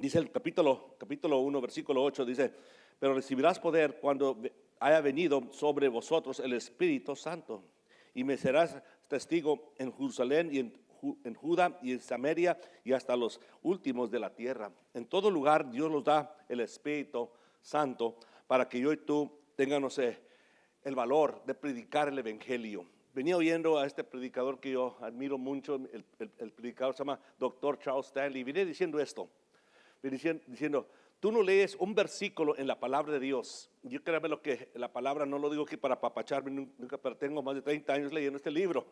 Dice el capítulo 1, versículo 8, dice, pero recibirás poder cuando haya venido sobre vosotros el Espíritu Santo, y me serás testigo en Jerusalén y en Judá y en Samaria y hasta los últimos de la tierra. En todo lugar Dios nos da el Espíritu Santo para que yo y tú tengamos el valor de predicar el Evangelio. Venía oyendo a este predicador que yo admiro mucho, el predicador se llama Dr. Charles Stanley, y viene diciendo esto. Diciendo, tú no lees un versículo en la palabra de Dios. Yo créame lo que la palabra no lo digo aquí para apapacharme, nunca, pero tengo más de 30 años leyendo este libro.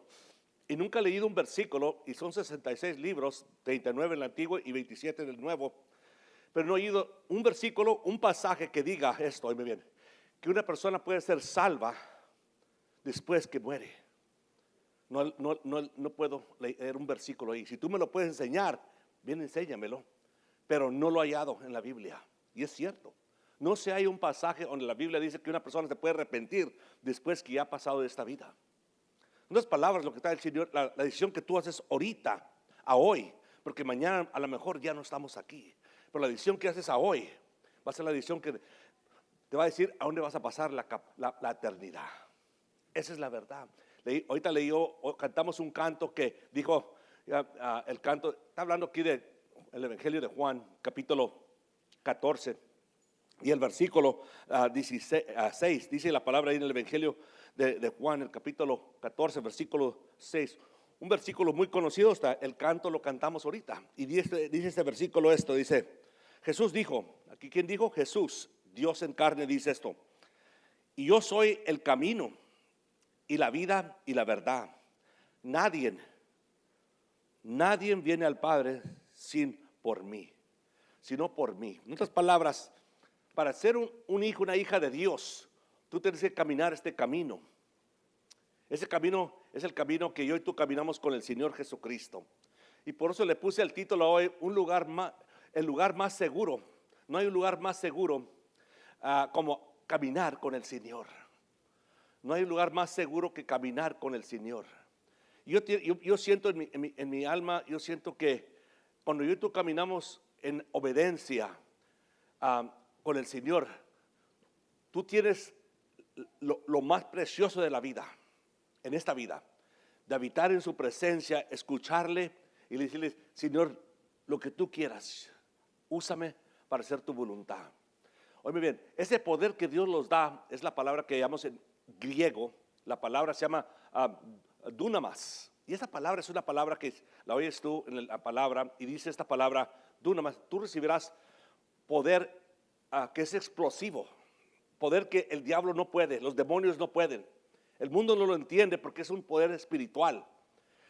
Y nunca he leído un versículo, y son 66 libros, 39 en el Antiguo y 27 en el Nuevo. Pero no he oído un versículo, un pasaje que diga esto, oíme bien, que una persona puede ser salva después que muere. No puedo leer un versículo ahí. Si tú me lo puedes enseñar, bien, enséñamelo. Pero no lo he hallado en la Biblia. Y es cierto. No se hay un pasaje donde la Biblia dice que una persona se puede arrepentir después que ya ha pasado de esta vida. En otras palabras, lo que está el Señor, la decisión que tú haces ahorita, a hoy, porque mañana a lo mejor ya no estamos aquí, pero la decisión que haces a hoy va a ser la decisión que te va a decir a dónde vas a pasar la eternidad. Esa es la verdad. Ahorita cantamos un canto que dijo, el canto, está hablando aquí de el Evangelio de Juan, capítulo 14, y el versículo 6, dice la palabra ahí en el Evangelio de Juan, el capítulo 14, versículo 6, un versículo muy conocido, hasta el canto lo cantamos ahorita, y dice este versículo esto, dice, Jesús dijo, aquí ¿quién dijo? Jesús, Dios en carne dice esto, y yo soy el camino, y la vida y la verdad, nadie viene al Padre sin por mí, sino por mí. En otras palabras, para ser un hijo, una hija de Dios, tú tienes que caminar este camino. Ese camino es el camino que yo y tú caminamos con el Señor Jesucristo. Y por eso le puse el título hoy, el lugar más seguro. No hay un lugar más seguro como caminar con el Señor. No hay un lugar más seguro que caminar con el Señor. Yo siento en mi alma, yo siento que cuando yo y tú caminamos en obediencia con el Señor, tú tienes lo más precioso de la vida, en esta vida, de habitar en su presencia, escucharle y decirle, Señor, lo que tú quieras, úsame para hacer tu voluntad. Oye bien, ese poder que Dios nos da es la palabra que llamamos en griego, la palabra se llama dunamas. Y esta palabra es una palabra que la oyes tú en la palabra y dice esta palabra, dunamas, tú recibirás poder que es explosivo, poder que el diablo no puede, los demonios no pueden, el mundo no lo entiende porque es un poder espiritual.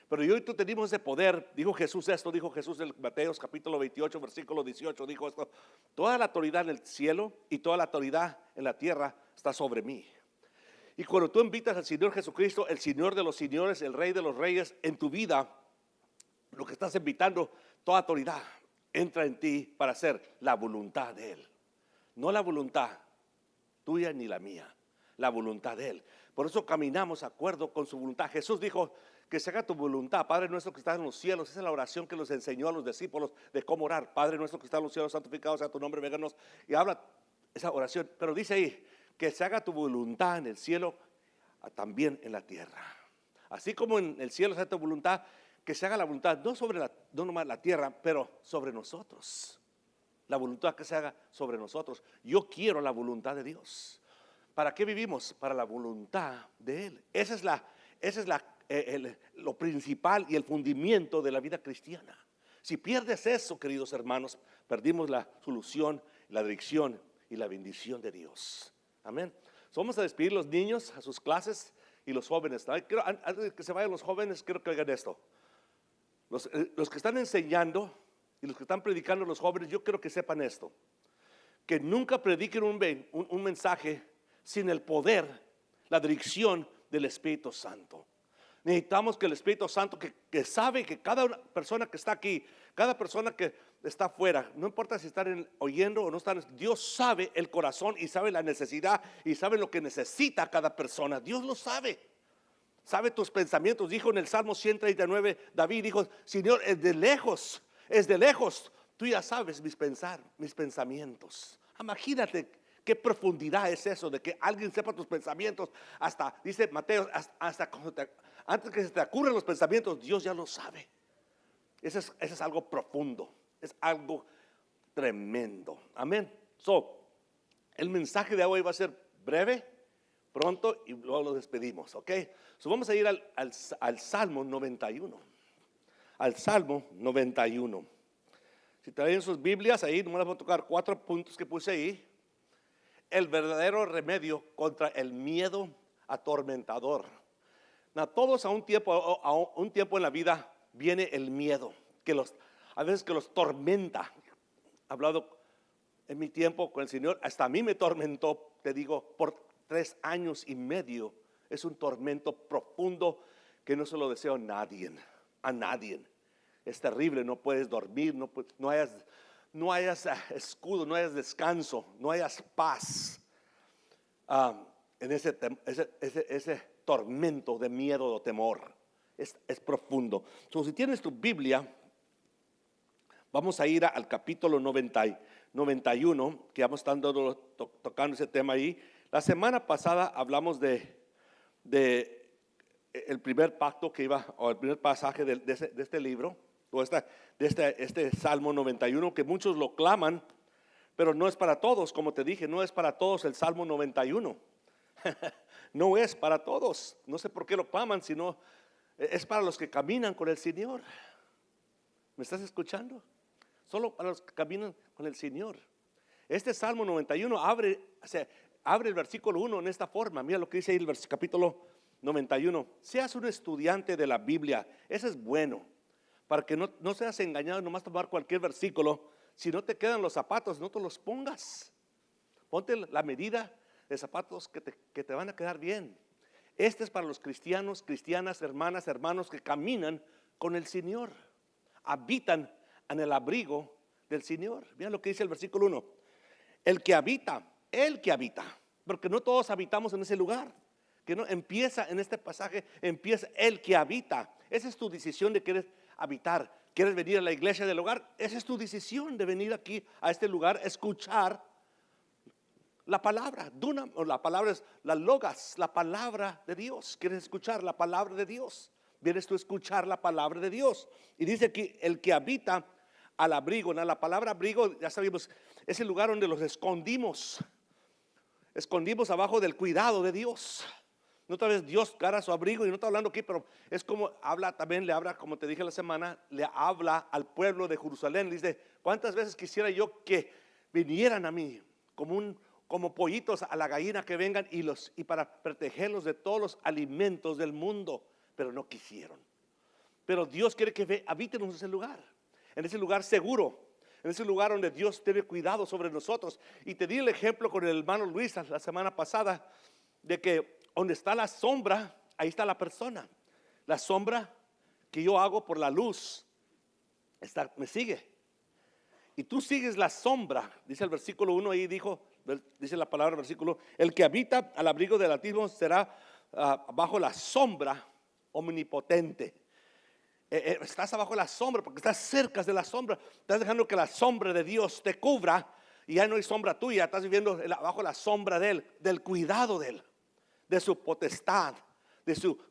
Pero yo y tú tenemos ese poder, dijo Jesús en Mateo capítulo 28, versículo 18, dijo esto, toda la autoridad en el cielo y toda la autoridad en la tierra está sobre mí. Y cuando tú invitas al Señor Jesucristo, el Señor de los señores, el Rey de los reyes, en tu vida, lo que estás invitando, toda autoridad entra en ti para hacer la voluntad de Él. No la voluntad tuya ni la mía, la voluntad de Él. Por eso caminamos de acuerdo con su voluntad. Jesús dijo que se haga tu voluntad. Padre nuestro que estás en los cielos, esa es la oración que nos enseñó a los discípulos de cómo orar. Padre nuestro que estás en los cielos, santificado sea tu nombre, vénganos. Y habla esa oración, pero dice ahí, que se haga tu voluntad en el cielo, también en la tierra. Así como en el cielo se hace tu voluntad, que se haga la voluntad, no nomás la tierra, pero sobre nosotros. La voluntad que se haga sobre nosotros. Yo quiero la voluntad de Dios. ¿Para qué vivimos? Para la voluntad de Él. Esa es lo principal y el fundamento de la vida cristiana. Si pierdes eso, queridos hermanos, perdimos la solución, la dirección y la bendición de Dios. Amén. Vamos a despedir los niños a sus clases y los jóvenes. Antes de que se vayan los jóvenes, quiero que oigan esto. Los que están enseñando y los que están predicando los jóvenes, yo quiero que sepan esto. Que nunca prediquen un mensaje sin el poder, la dirección del Espíritu Santo. Necesitamos que el Espíritu Santo que sabe que cada persona que está aquí, cada persona que está afuera, no importa si están oyendo o no están, Dios sabe el corazón y sabe la necesidad y sabe lo que necesita cada persona. Dios lo sabe. Sabe tus pensamientos. Dijo en el Salmo 139, David dijo, Señor, es de lejos Tú ya sabes mis pensamientos. Imagínate qué profundidad es eso de que alguien sepa tus pensamientos. Hasta, dice Mateo, hasta antes que se te ocurran los pensamientos, Dios ya lo sabe. Eso es algo profundo, es algo tremendo. Amén. El mensaje de hoy va a ser breve, pronto, y luego lo despedimos, ¿ok? Vamos a ir al Salmo 91. Al Salmo 91. Si traen sus Biblias ahí, nomás les voy a tocar 4 puntos que puse ahí. El verdadero remedio contra el miedo atormentador. Todos a un tiempo en la vida viene el miedo, a veces que los tormenta. He hablado en mi tiempo con el Señor, hasta a mí me tormentó, te digo, por 3 años y medio. Es un tormento profundo que no se lo deseo a nadie. Es terrible, no puedes dormir, no hayas escudo, no hayas descanso, no hayas paz en ese tormento de miedo o temor. Es profundo. Si tienes tu Biblia, vamos a ir al capítulo 91, que vamos estando tocando ese tema ahí. La semana pasada hablamos de el primer pacto o el primer pasaje de este libro, o de este Salmo 91, que muchos lo claman, pero no es para todos. Como te dije, no es para todos el Salmo 91. No es para todos. No sé por qué lo claman, sino es para los que caminan con el Señor. ¿Me estás escuchando? Solo para los que caminan con el Señor. Este Salmo 91 abre el versículo 1 en esta forma. Mira lo que dice ahí el capítulo 91. Seas un estudiante de la Biblia. Eso es bueno, para que no seas engañado nomás tomar cualquier versículo. Si no te quedan los zapatos, no te los pongas. Ponte la medida de zapatos que te van a quedar bien. Este es para los cristianos, cristianas, hermanos que caminan con el Señor, habitan en el abrigo del Señor. Mira lo que dice el versículo 1. El que habita, porque no todos habitamos en ese lugar. Que no empieza en este pasaje, empieza el que habita. Esa es tu decisión de querer habitar. ¿Quieres venir a la iglesia del hogar? Esa es tu decisión de venir aquí a este lugar, escuchar la palabra. La palabra es la logos, la palabra de Dios. ¿Quieres escuchar la palabra de Dios? Vienes tú a escuchar la palabra de Dios. Y dice aquí, el que habita al abrigo. La palabra abrigo, ya sabemos, es el lugar donde los escondimos abajo del cuidado de Dios. No tal vez Dios cara su abrigo, y no está hablando aquí, pero es como le habla, como te dije la semana, le habla al pueblo de Jerusalén. Le dice, ¿cuántas veces quisiera yo que vinieran a mí como pollitos a la gallina, que vengan y para protegerlos de todos los alimentos del mundo? Pero no quisieron. Pero Dios quiere que habiten en ese lugar seguro, en ese lugar donde Dios tiene cuidado sobre nosotros. Y te di el ejemplo con el hermano Luis la semana pasada, de que donde está la sombra, ahí está la persona. La sombra que yo hago por la luz me sigue. Y tú sigues la sombra, dice el versículo 1 ahí, dice la palabra versículo, el que habita al abrigo del Altísimo será bajo la sombra omnipotente. Estás abajo de la sombra porque estás cerca de la sombra. Estás dejando que la sombra de Dios te cubra, y ya no hay sombra tuya. Estás viviendo bajo la sombra de Él, del cuidado de Él, de su potestad,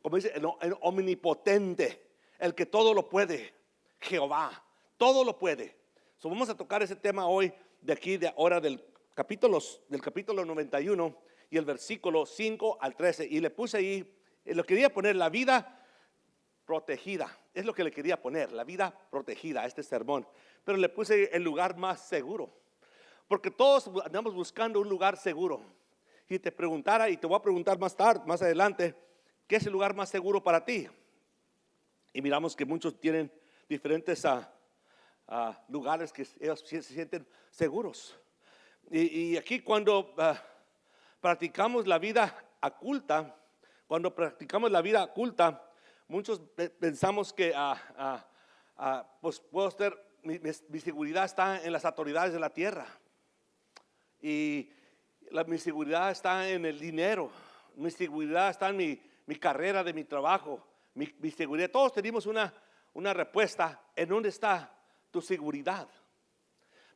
como dice, el omnipotente, el que todo lo puede, Jehová, todo lo puede. Vamos a tocar ese tema hoy, del capítulo 91 y el versículo 5 al 13. Y le puse ahí, lo quería poner la vida protegida. Es lo que le quería poner, la vida protegida a este sermón. Pero le puse el lugar más seguro, porque todos andamos buscando un lugar seguro. Y te preguntara, y te voy a preguntar más adelante, ¿qué es el lugar más seguro para ti? Y miramos que muchos tienen diferentes lugares que ellos se sienten seguros. Y aquí cuando practicamos la vida oculta, muchos pensamos que pues puedo ser, mi seguridad está en las autoridades de la tierra. Y mi seguridad está en el dinero. Mi seguridad está en mi carrera, de mi trabajo. Mi seguridad. Todos tenemos una respuesta. ¿En dónde está tu seguridad?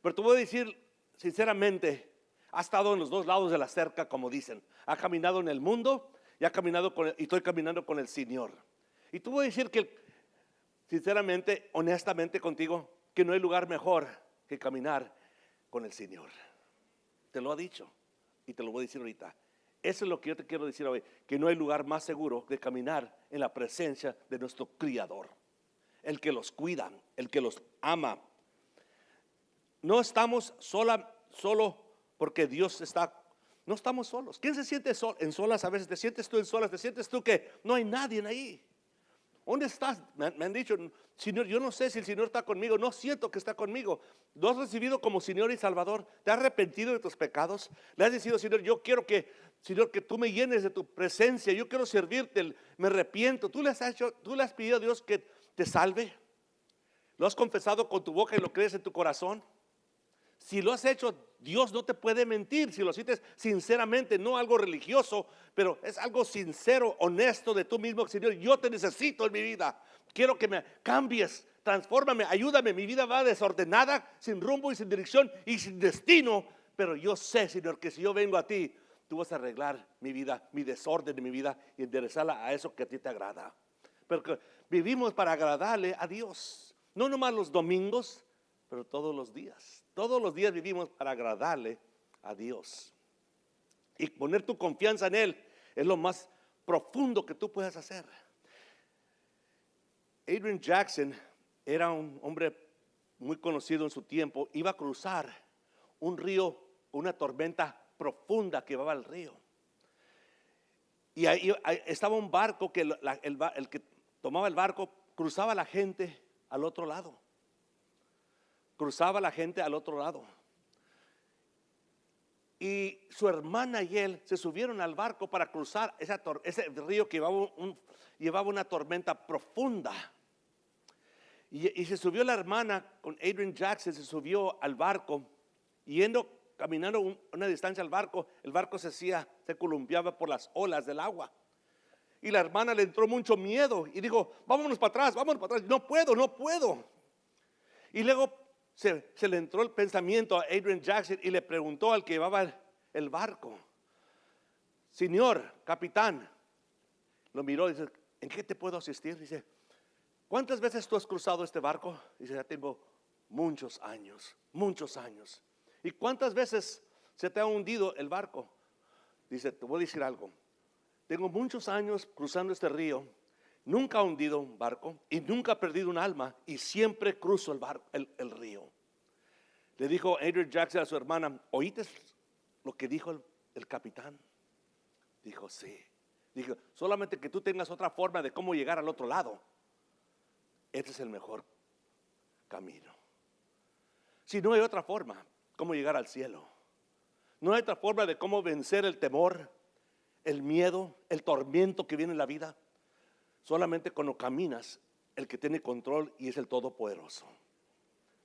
Pero te voy a decir sinceramente, ha estado en los dos lados de la cerca, como dicen. Ha caminado en el mundo y y estoy caminando con el Señor. Y te voy a decir que, sinceramente, honestamente contigo, que no hay lugar mejor que caminar con el Señor. Te lo ha dicho y te lo voy a decir ahorita. Eso es lo que yo te quiero decir hoy, que no hay lugar más seguro de caminar en la presencia de nuestro Criador, el que los cuida, el que los ama. No estamos solo porque Dios está, no estamos solos. ¿Quién se siente en solas a veces? ¿Te sientes tú en solas? ¿Te sientes tú que no hay nadie ahí? ¿Dónde estás? Me han dicho, Señor, yo no sé si el Señor está conmigo, no siento que está conmigo. ¿Lo has recibido como Señor y Salvador? ¿Te has arrepentido de tus pecados? ¿Le has decidido, Señor, yo quiero que, Señor, que tú me llenes de tu presencia, yo quiero servirte, me arrepiento? ¿Tú le has pedido a Dios que te salve? ¿Lo has confesado con tu boca y lo crees en tu corazón? Si lo has hecho, Dios no te puede mentir. Si lo sientes sinceramente, no algo religioso, pero es algo sincero, honesto de tú mismo. Señor, yo te necesito en mi vida. Quiero que me cambies, transfórmame, ayúdame. Mi vida va desordenada, sin rumbo y sin dirección y sin destino. Pero yo sé, Señor, que si yo vengo a ti, tú vas a arreglar mi vida, mi desorden de mi vida y enderezarla a eso que a ti te agrada. Pero que vivimos para agradarle a Dios. No nomás los domingos, pero todos los días. Todos los días vivimos para agradarle a Dios. Y poner tu confianza en Él es lo más profundo que tú puedas hacer. Adrian Jackson era un hombre muy conocido en su tiempo. Iba a cruzar un río, una tormenta profunda que llevaba al río. Y ahí estaba un barco que el que tomaba el barco cruzaba a la gente al otro lado. Cruzaba la gente al otro lado. Y su hermana y él se subieron al barco para cruzar ese río que llevaba una tormenta profunda. Y se subió la hermana con Adrian Jackson, se subió al barco, caminando una distancia al barco, el barco se columpiaba por las olas del agua. Y la hermana le entró mucho miedo y dijo, vámonos para atrás, no puedo. Y luego se le entró el pensamiento a Adrian Jackson y le preguntó al que llevaba el barco, Señor, capitán, lo miró y dice, ¿en qué te puedo asistir? Dice, ¿cuántas veces tú has cruzado este barco? Dice, ya tengo muchos años. ¿Y cuántas veces se te ha hundido el barco? Dice, te voy a decir algo, tengo muchos años cruzando este río. Nunca he hundido un barco y nunca he perdido un alma y siempre cruzo el río. Le dijo Adrian Jackson a su hermana, ¿oíste lo que dijo el capitán? Dijo, sí. Dijo, solamente que tú tengas otra forma de cómo llegar al otro lado. Este es el mejor camino. Si no hay otra forma, cómo llegar al cielo. No hay otra forma de cómo vencer el temor, el miedo, el tormento que viene en la vida. Solamente cuando caminas, el que tiene control y es el Todopoderoso.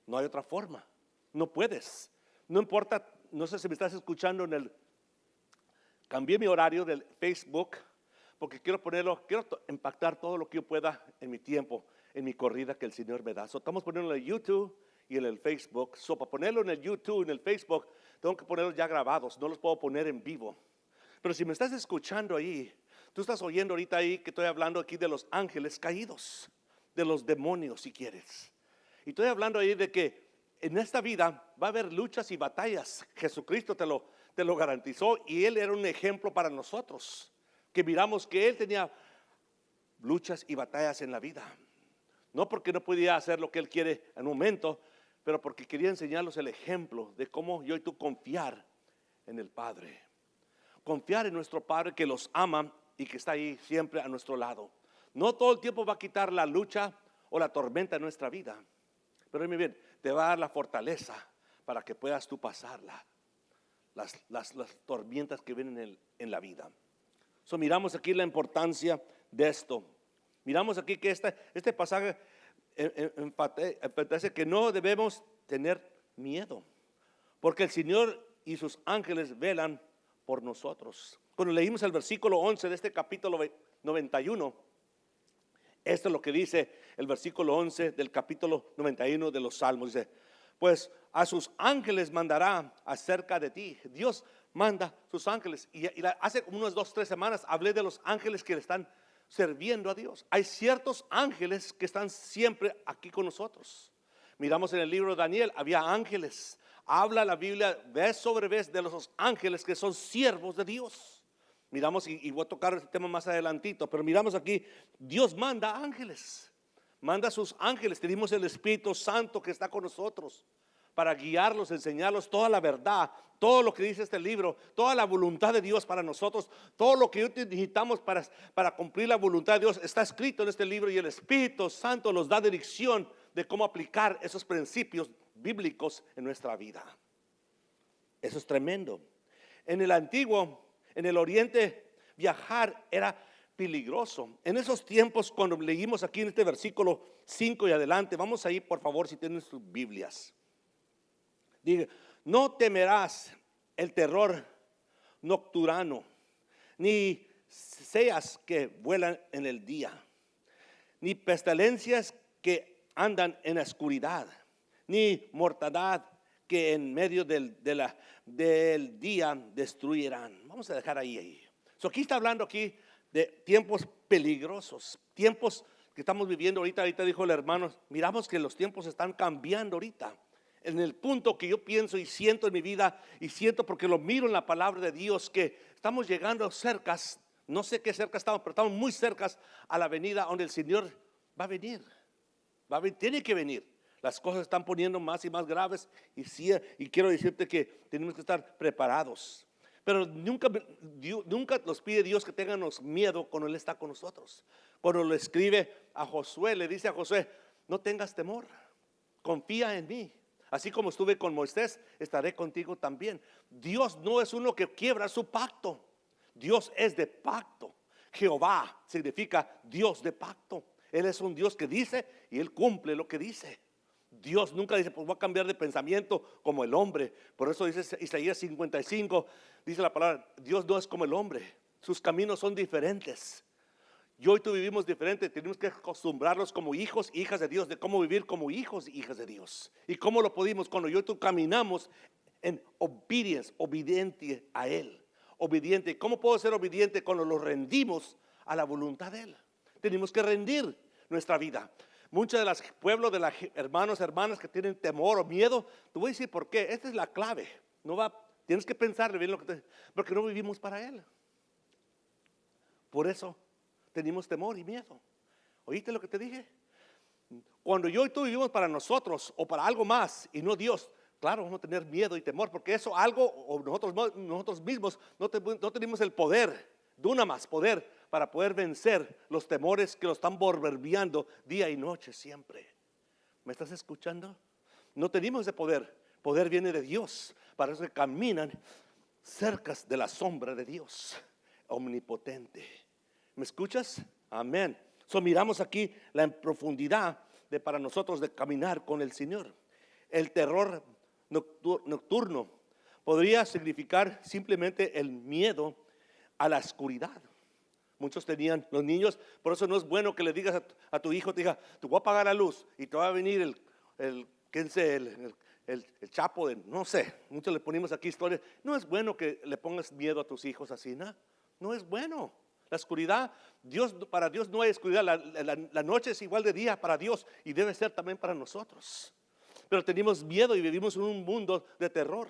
No hay otra forma. No puedes. No importa, no sé si me estás escuchando cambié mi horario del Facebook porque quiero impactar todo lo que yo pueda en mi tiempo, en mi corrida que el Señor me da. Estamos poniéndolo en YouTube y en el Facebook. Para ponerlo en el YouTube y en el Facebook, tengo que ponerlos ya grabados. No los puedo poner en vivo. Pero si me estás escuchando ahí, tú estás oyendo ahorita ahí que estoy hablando aquí de los ángeles caídos, de los demonios si quieres. Y estoy hablando ahí de que en esta vida va a haber luchas y batallas. Jesucristo te lo garantizó y Él era un ejemplo para nosotros. Que miramos que Él tenía luchas y batallas en la vida. No porque no podía hacer lo que Él quiere en un momento, pero porque quería enseñarnos el ejemplo de cómo yo y tú confiar en el Padre. Confiar en nuestro Padre que los ama y que está ahí siempre a nuestro lado. No todo el tiempo va a quitar la lucha o la tormenta en nuestra vida, pero muy bien, te va a dar la fortaleza para que puedas tú pasarla, las tormentas que vienen en la vida. Miramos aquí la importancia de esto. Miramos aquí que este pasaje enfatiza que no debemos tener miedo, porque el Señor y sus ángeles velan por nosotros. Cuando leímos el versículo 11 de este capítulo 91, esto es lo que dice el versículo 11 del capítulo 91 de los Salmos. Dice, pues a sus ángeles mandará acerca de ti. Dios manda sus ángeles. Hace unas 2, 3 semanas hablé de los ángeles que le están sirviendo a Dios. Hay ciertos ángeles que están siempre aquí con nosotros. Miramos en el libro de Daniel, había ángeles. Habla la Biblia vez sobre vez de los ángeles que son siervos de Dios. Miramos, y voy a tocar este tema más adelantito, pero miramos aquí, Dios manda ángeles. Manda a sus ángeles. Tenemos el Espíritu Santo que está con nosotros para guiarlos, enseñarlos toda la verdad, todo lo que dice este libro, toda la voluntad de Dios para nosotros, todo lo que necesitamos para cumplir la voluntad de Dios está escrito en este libro, y el Espíritu Santo nos da dirección de cómo aplicar esos principios bíblicos en nuestra vida. Eso es tremendo. En el antiguo, en el oriente, viajar era peligroso. En esos tiempos, cuando leímos aquí en este versículo 5 y adelante, vamos ahí por favor si tienen sus Biblias. Diga, no temerás el terror nocturno, ni seas que vuelan en el día, ni pestilencias que andan en la oscuridad, ni mortandad que en medio del día destruirán. Vamos a dejar ahí. Aquí está hablando aquí de tiempos peligrosos, tiempos que estamos viviendo ahorita. Ahorita dijo el hermano, miramos que los tiempos están cambiando ahorita. En el punto que yo pienso y siento en mi vida, y siento porque lo miro en la palabra de Dios, que estamos llegando cerca, no sé qué cerca estamos, pero estamos muy cerca a la venida donde el Señor va a venir. Tiene que venir. Las cosas están poniendo más y más graves, y quiero decirte que tenemos que estar preparados. Pero nunca nos pide Dios que tengamos miedo cuando Él está con nosotros. Cuando le escribe a Josué, le dice a Josué, no tengas temor, confía en mí. Así como estuve con Moisés, estaré contigo también. Dios no es uno que quiebra su pacto. Dios es de pacto. Jehová significa Dios de pacto. Él es un Dios que dice y Él cumple lo que dice. Dios nunca dice, pues voy a cambiar de pensamiento como el hombre. Por eso dice Isaías 55, dice la palabra, Dios no es como el hombre. Sus caminos son diferentes. Yo y tú vivimos diferente. Tenemos que acostumbrarnos como hijos e hijas de Dios, de cómo vivir como hijos e hijas de Dios. Y cómo lo podemos cuando yo y tú caminamos en obediente a Él. Obediente. ¿Cómo puedo ser obediente cuando lo rendimos a la voluntad de Él? Tenemos que rendir nuestra vida. Muchos de los pueblos, de los hermanas que tienen temor o miedo, te voy a decir por qué. Esta es la clave. Tienes que pensarle bien porque no vivimos para Él. Por eso tenemos temor y miedo. ¿Oíste lo que te dije? Cuando yo y tú vivimos para nosotros o para algo más y no Dios, claro, vamos a tener miedo y temor, porque eso algo, o nosotros mismos no tenemos el poder, dunamis, poder para poder vencer los temores que los están bombardeando día y noche siempre. ¿Me estás escuchando? No tenemos ese poder. Poder viene de Dios. Para eso que caminan cerca de la sombra de Dios omnipotente. ¿Me escuchas? Amén. Miramos aquí la profundidad para nosotros de caminar con el Señor. El terror nocturno podría significar simplemente el miedo a la oscuridad. Muchos tenían, los niños, por eso no es bueno que le digas a tu hijo, te diga, te voy a apagar la luz y te va a venir el chapo de, no sé, muchos le ponemos aquí historias. No es bueno que le pongas miedo a tus hijos así, ¿no? No es bueno. La oscuridad, para Dios no hay oscuridad. La noche es igual de día para Dios y debe ser también para nosotros. Pero tenemos miedo y vivimos en un mundo de terror.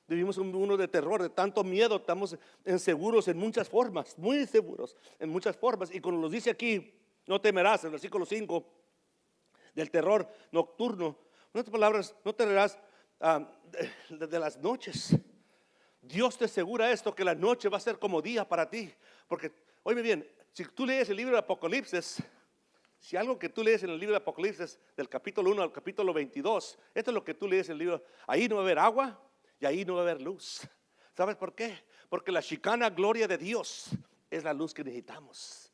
Vivimos en un mundo de terror, de tanto miedo. Estamos inseguros en muchas formas, muy inseguros en muchas formas. Y cuando nos dice aquí, no temerás, en el versículo 5, del terror nocturno, en otras palabras, no temerás de las noches. Dios te asegura esto, que la noche va a ser como día para ti. Porque, oye bien, si tú lees el libro de Apocalipsis, si algo que tú lees en el libro de Apocalipsis, del capítulo 1 al capítulo 22, esto es lo que tú lees en el libro, ahí no va a haber agua y ahí no va a haber luz. ¿Sabes por qué? Porque la Shekinah gloria de Dios es la luz que necesitamos.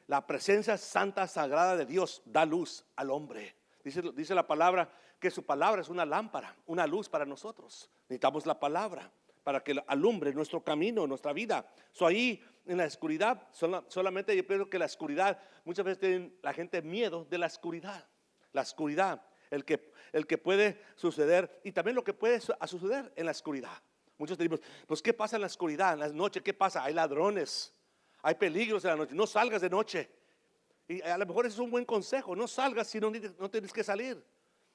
La presencia santa, sagrada de Dios da luz al hombre. Dice la palabra que su palabra es una lámpara, una luz para nosotros. Necesitamos la palabra para que alumbre nuestro camino, nuestra vida. Ahí en la oscuridad, solamente yo pienso que la oscuridad, muchas veces tiene la gente miedo de la oscuridad. La oscuridad, el que puede suceder y también lo que puede suceder en la oscuridad. Muchos decimos, pues ¿qué pasa en la oscuridad, en la noche? ¿Qué pasa? Hay ladrones, hay peligros en la noche, no salgas de noche. Y a lo mejor ese es un buen consejo, no salgas si no tienes que salir.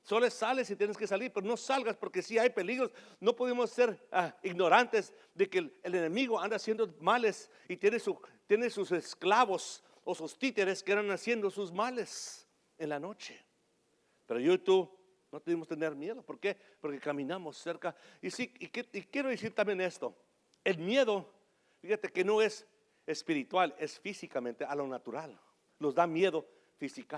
Solo sales si tienes que salir, pero no salgas porque si hay peligros. No podemos ser ignorantes de que el enemigo anda haciendo males y tiene sus esclavos o sus títeres que andan haciendo sus males en la noche. Pero yo y tú no debemos tener miedo. ¿Por qué? Porque caminamos cerca. Y quiero decir también esto. El miedo, fíjate que no es espiritual, es físicamente a lo natural. Nos da miedo físico,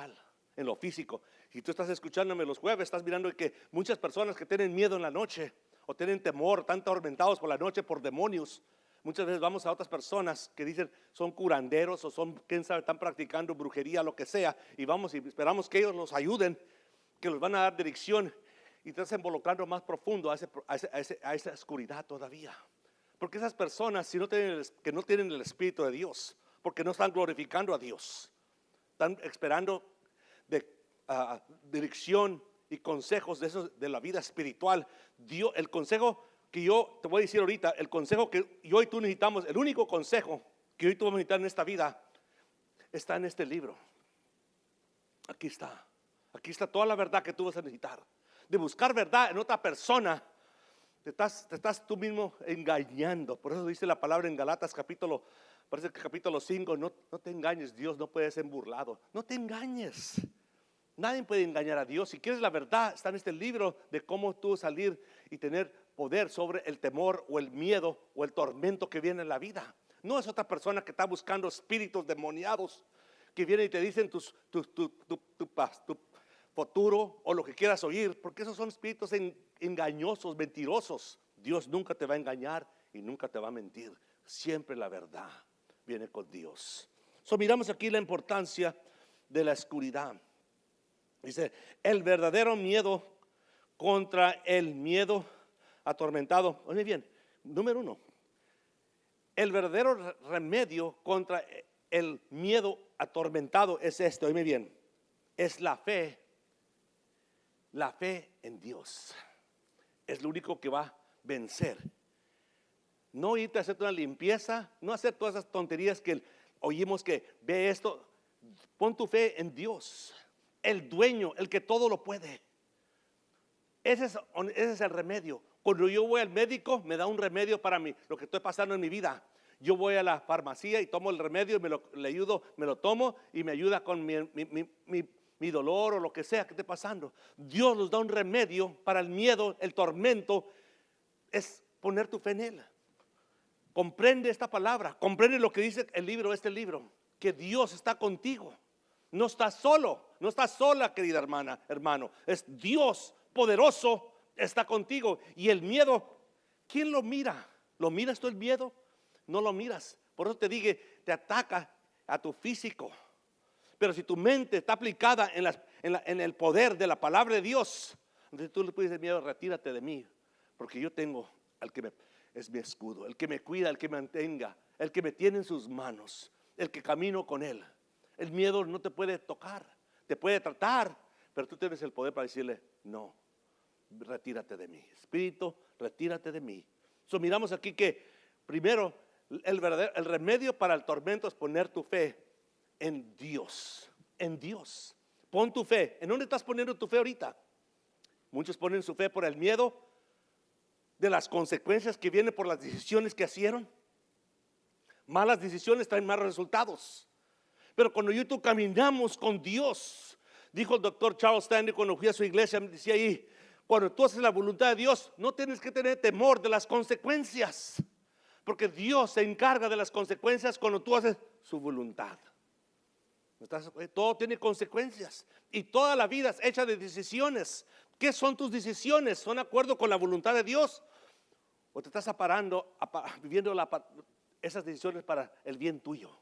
en lo físico. Si tú estás escuchándome los jueves, estás mirando que muchas personas que tienen miedo en la noche o tienen temor, están atormentados por la noche por demonios. Muchas veces vamos a otras personas que dicen son curanderos o son, quién sabe, están practicando brujería, lo que sea, y vamos y esperamos que ellos nos ayuden, que los van a dar dirección, y te estás involucrando más profundo a esa oscuridad todavía. Porque esas personas, que no tienen el Espíritu de Dios, porque no están glorificando a Dios, están esperando dirección y consejos de la vida espiritual. El consejo que yo te voy a decir ahorita, el consejo que yo y tú necesitamos, el único consejo que yo y tú vamos a necesitar en esta vida, está en este libro. Aquí está toda la verdad que tú vas a necesitar. De buscar verdad en otra persona, te estás tú mismo engañando. Por eso dice la palabra en Galatas parece que capítulo 5, no te engañes, Dios no puede ser burlado. No te engañes. Nadie puede engañar a Dios. Si quieres la verdad, está en este libro de cómo tú salir y tener poder sobre el temor o el miedo o el tormento que viene en la vida. No es otra persona que está buscando espíritus demoniados que vienen y te dicen tu futuro o lo que quieras oír, porque esos son espíritus engañosos, mentirosos. Dios nunca te va a engañar y nunca te va a mentir. Siempre la verdad viene con Dios. Miramos aquí la importancia de la oscuridad. Dice, el verdadero miedo contra el miedo atormentado. Oye bien, número 1, el verdadero remedio contra el miedo atormentado es esto, oye bien, es la fe en Dios. Es lo único que va a vencer. No irte a hacer una limpieza, no hacer todas esas tonterías que oímos que ve esto. Pon tu fe en Dios, el dueño, el que todo lo puede. Ese es el remedio. Cuando yo voy al médico, me da un remedio para mí, lo que estoy pasando en mi vida. Yo voy a la farmacia y tomo el remedio, me lo tomo y me ayuda con mi dolor o lo que sea que esté pasando. Dios nos da un remedio para el miedo, el tormento, es poner tu fe en Él. Comprende esta palabra, comprende lo que dice este libro, que Dios está contigo. No estás solo, no estás sola, querida hermano. Es Dios poderoso, está contigo. Y el miedo, ¿quién lo mira? ¿Lo miras tú el miedo? No lo miras. Por eso te dije, te ataca a tu físico. Pero si tu mente está aplicada en el poder de la palabra de Dios, entonces tú le puedes decir, miedo, retírate de mí, porque yo tengo al que es mi escudo, el que me cuida, el que me mantenga, el que me tiene en sus manos, el que camino con él. El miedo no te puede tocar, te puede tratar, pero tú tienes el poder para decirle, no, retírate de mí, espíritu, retírate de mí. Miramos aquí que primero el remedio para el tormento es poner tu fe en Dios, en Dios. Pon tu fe. ¿En dónde estás poniendo tu fe ahorita? Muchos ponen su fe por el miedo de las consecuencias que vienen por las decisiones que hicieron. Malas decisiones traen malos resultados. Pero cuando yo y tú caminamos con Dios, dijo el doctor Charles Stanley cuando fui a su iglesia, me decía ahí, cuando tú haces la voluntad de Dios, no tienes que tener temor de las consecuencias, porque Dios se encarga de las consecuencias cuando tú haces su voluntad. Todo tiene consecuencias y toda la vida es hecha de decisiones. ¿Qué son tus decisiones? ¿Son de acuerdo con la voluntad de Dios? ¿O te estás viviendo esas decisiones para el bien tuyo?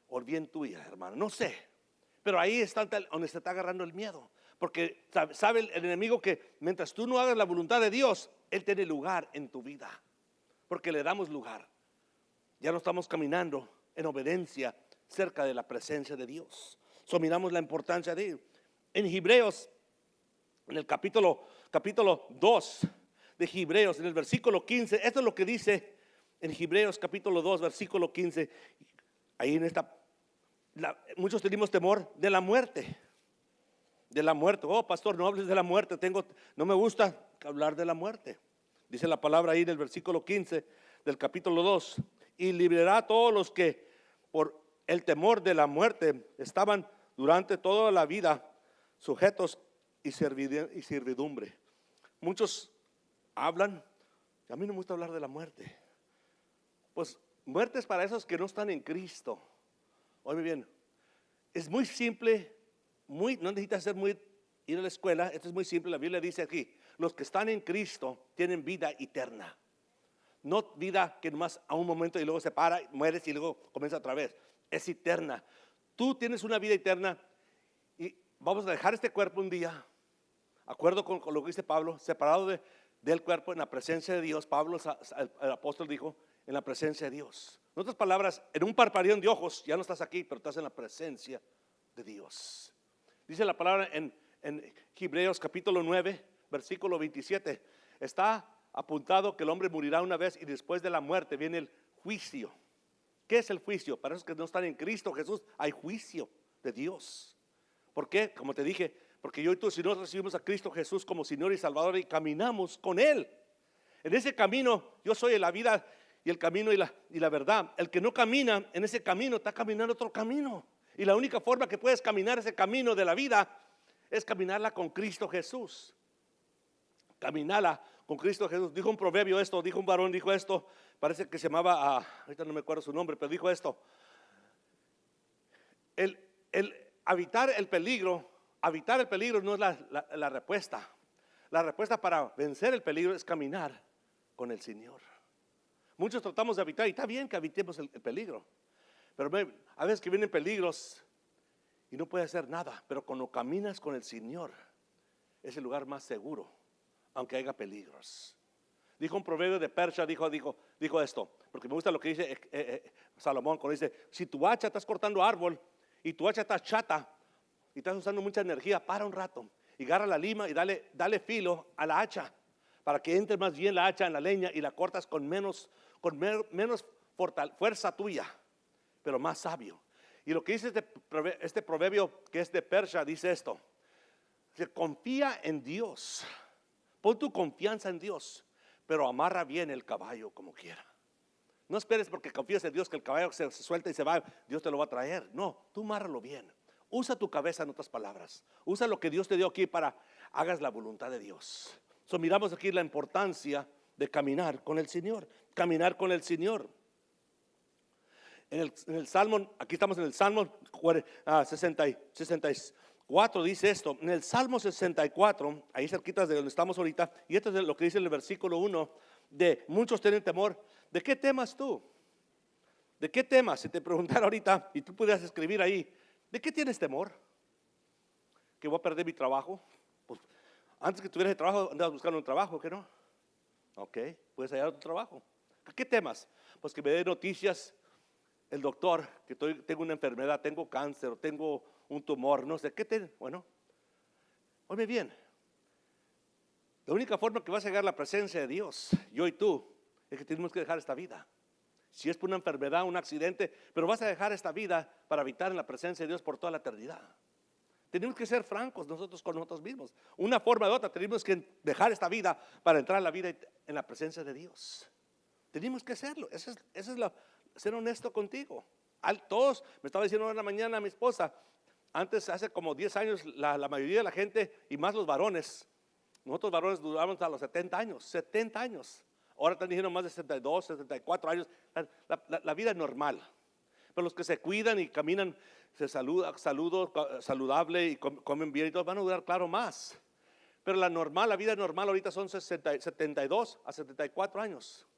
O el bien tuya, hermano, no sé. Pero ahí está donde se está agarrando el miedo. Porque sabe el enemigo que mientras tú no hagas la voluntad de Dios, Él tiene lugar en tu vida. Porque le damos lugar. Ya no estamos caminando en obediencia cerca de la presencia de Dios. Miramos la importancia de él. En Hebreos en el capítulo 2 de Hebreos, en el versículo 15. Esto es lo que dice en Hebreos capítulo 2, versículo 15. Ahí en muchos tenemos temor de la muerte. De la muerte. Oh, pastor, no hables de la muerte. No me gusta hablar de la muerte. Dice la palabra ahí en el versículo 15 del capítulo 2. Y librará a todos los que por el temor de la muerte estaban durante toda la vida sujetos y servidumbre. Muchos hablan, a mí no me gusta hablar de la muerte. Pues muerte es para esos que no están en Cristo. Oye bien, es muy simple, no necesitas ir a la escuela. Esto es muy simple. La Biblia dice aquí: los que están en Cristo tienen vida eterna. No vida que nomás a un momento y luego se para, mueres y luego comienza otra vez. Es eterna. Tú tienes una vida eterna y vamos a dejar este cuerpo un día, acuerdo con lo que dice Pablo, separado del cuerpo en la presencia de Dios. Pablo, el apóstol, dijo: en la presencia de Dios. En otras palabras, en un parpadeón de ojos ya no estás aquí, pero estás en la presencia de Dios. Dice la palabra en Hebreos capítulo 9, versículo 27. Está apuntado que el hombre morirá una vez y después de la muerte viene el juicio. ¿Qué es el juicio? Para esos que no están en Cristo Jesús hay juicio de Dios. ¿Por qué? Como te dije, porque yo y tú, si no recibimos a Cristo Jesús como Señor y Salvador y caminamos con Él, en ese camino, yo soy la vida y el camino y la verdad. El que no camina en ese camino está caminando otro camino. Y la única forma que puedes caminar ese camino de la vida es caminarla con Cristo Jesús. Caminarla con Cristo Jesús. Dijo un proverbio esto, dijo un varón, dijo esto. Parece que se llamaba, ahorita no me acuerdo su nombre, pero dijo esto: el evitar el peligro no es la respuesta. La respuesta para vencer el peligro es caminar con el Señor. Muchos tratamos de evitar, y está bien que evitemos el peligro, pero a veces que vienen peligros y no puedes hacer nada. Pero cuando caminas con el Señor es el lugar más seguro, aunque haya peligros. Dijo un proverbio de Persia, dijo esto, porque me gusta lo que dice Salomón, cuando dice: si tu hacha, estás cortando árbol y tu hacha está chata y estás usando mucha energía, para un rato y agarra la lima y dale filo a la hacha, para que entre más bien la hacha en la leña y la cortas con menos fuerza tuya, pero más sabio. Y lo que dice este proverbio, que es de Persia, dice esto: se confía en Dios, pon tu confianza en Dios, pero amarra bien el caballo como quiera. No esperes porque confías en Dios que el caballo se suelta y se va, Dios te lo va a traer. No, tú amárralo bien. Usa tu cabeza, en otras palabras. Usa lo que Dios te dio aquí para hagas la voluntad de Dios. Miramos aquí la importancia de caminar con el Señor. Caminar con el Señor. En el Salmo, aquí estamos en el Salmo 64, dice esto. En el Salmo 64, ahí cerquitas de donde estamos ahorita, y esto es lo que dice en el versículo 1, de muchos tienen temor. ¿De qué temas tú? ¿De qué temas? Si te preguntara ahorita, y tú pudieras escribir ahí, ¿de qué tienes temor? ¿Que voy a perder mi trabajo? Pues antes que tuvieras el trabajo, andabas buscando un trabajo, ¿qué no? Ok, puedes hallar otro trabajo. ¿Qué temas? Pues que me dé noticias el doctor, que tengo una enfermedad, tengo cáncer, o tengo un tumor, no sé, bueno, oye bien, la única forma que vas a llegar a la presencia de Dios, yo y tú, es que tenemos que dejar esta vida. Si es por una enfermedad, un accidente, pero vas a dejar esta vida para habitar en la presencia de Dios por toda la eternidad. Tenemos que ser francos nosotros con nosotros mismos. Una forma u otra tenemos que dejar esta vida para entrar en la vida en la presencia de Dios. Tenemos que hacerlo. Eso es ser honesto contigo. Todos, me estaba diciendo en la mañana a mi esposa, antes, hace como 10 años, la mayoría de la gente, y más los varones, nosotros varones duramos hasta los 70 años. Ahora están diciendo más de 62, 74 años. La vida es normal. Pero los que se cuidan y caminan, se saludable y comen bien y todo, van a durar, claro, más. Pero la vida normal ahorita son 72 a 74 años.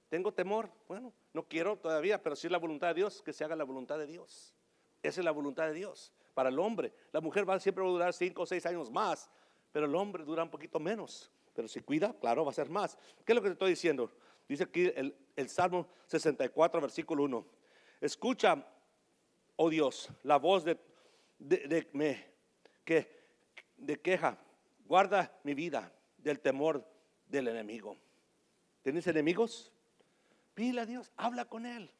¿Tengo temor? Bueno, no quiero todavía, pero si es la voluntad de Dios, que se haga la voluntad de Dios. Esa es la voluntad de Dios para el hombre. La mujer siempre va a durar 5 o 6 años más, pero el hombre dura un poquito menos. Pero si cuida, claro, va a ser más. ¿Qué es lo que te estoy diciendo? Dice aquí el Salmo 64, versículo 1. Escucha, oh Dios, la voz de queja guarda mi vida del temor del enemigo. ¿Tienes enemigos? Pídele a Dios, habla con Él.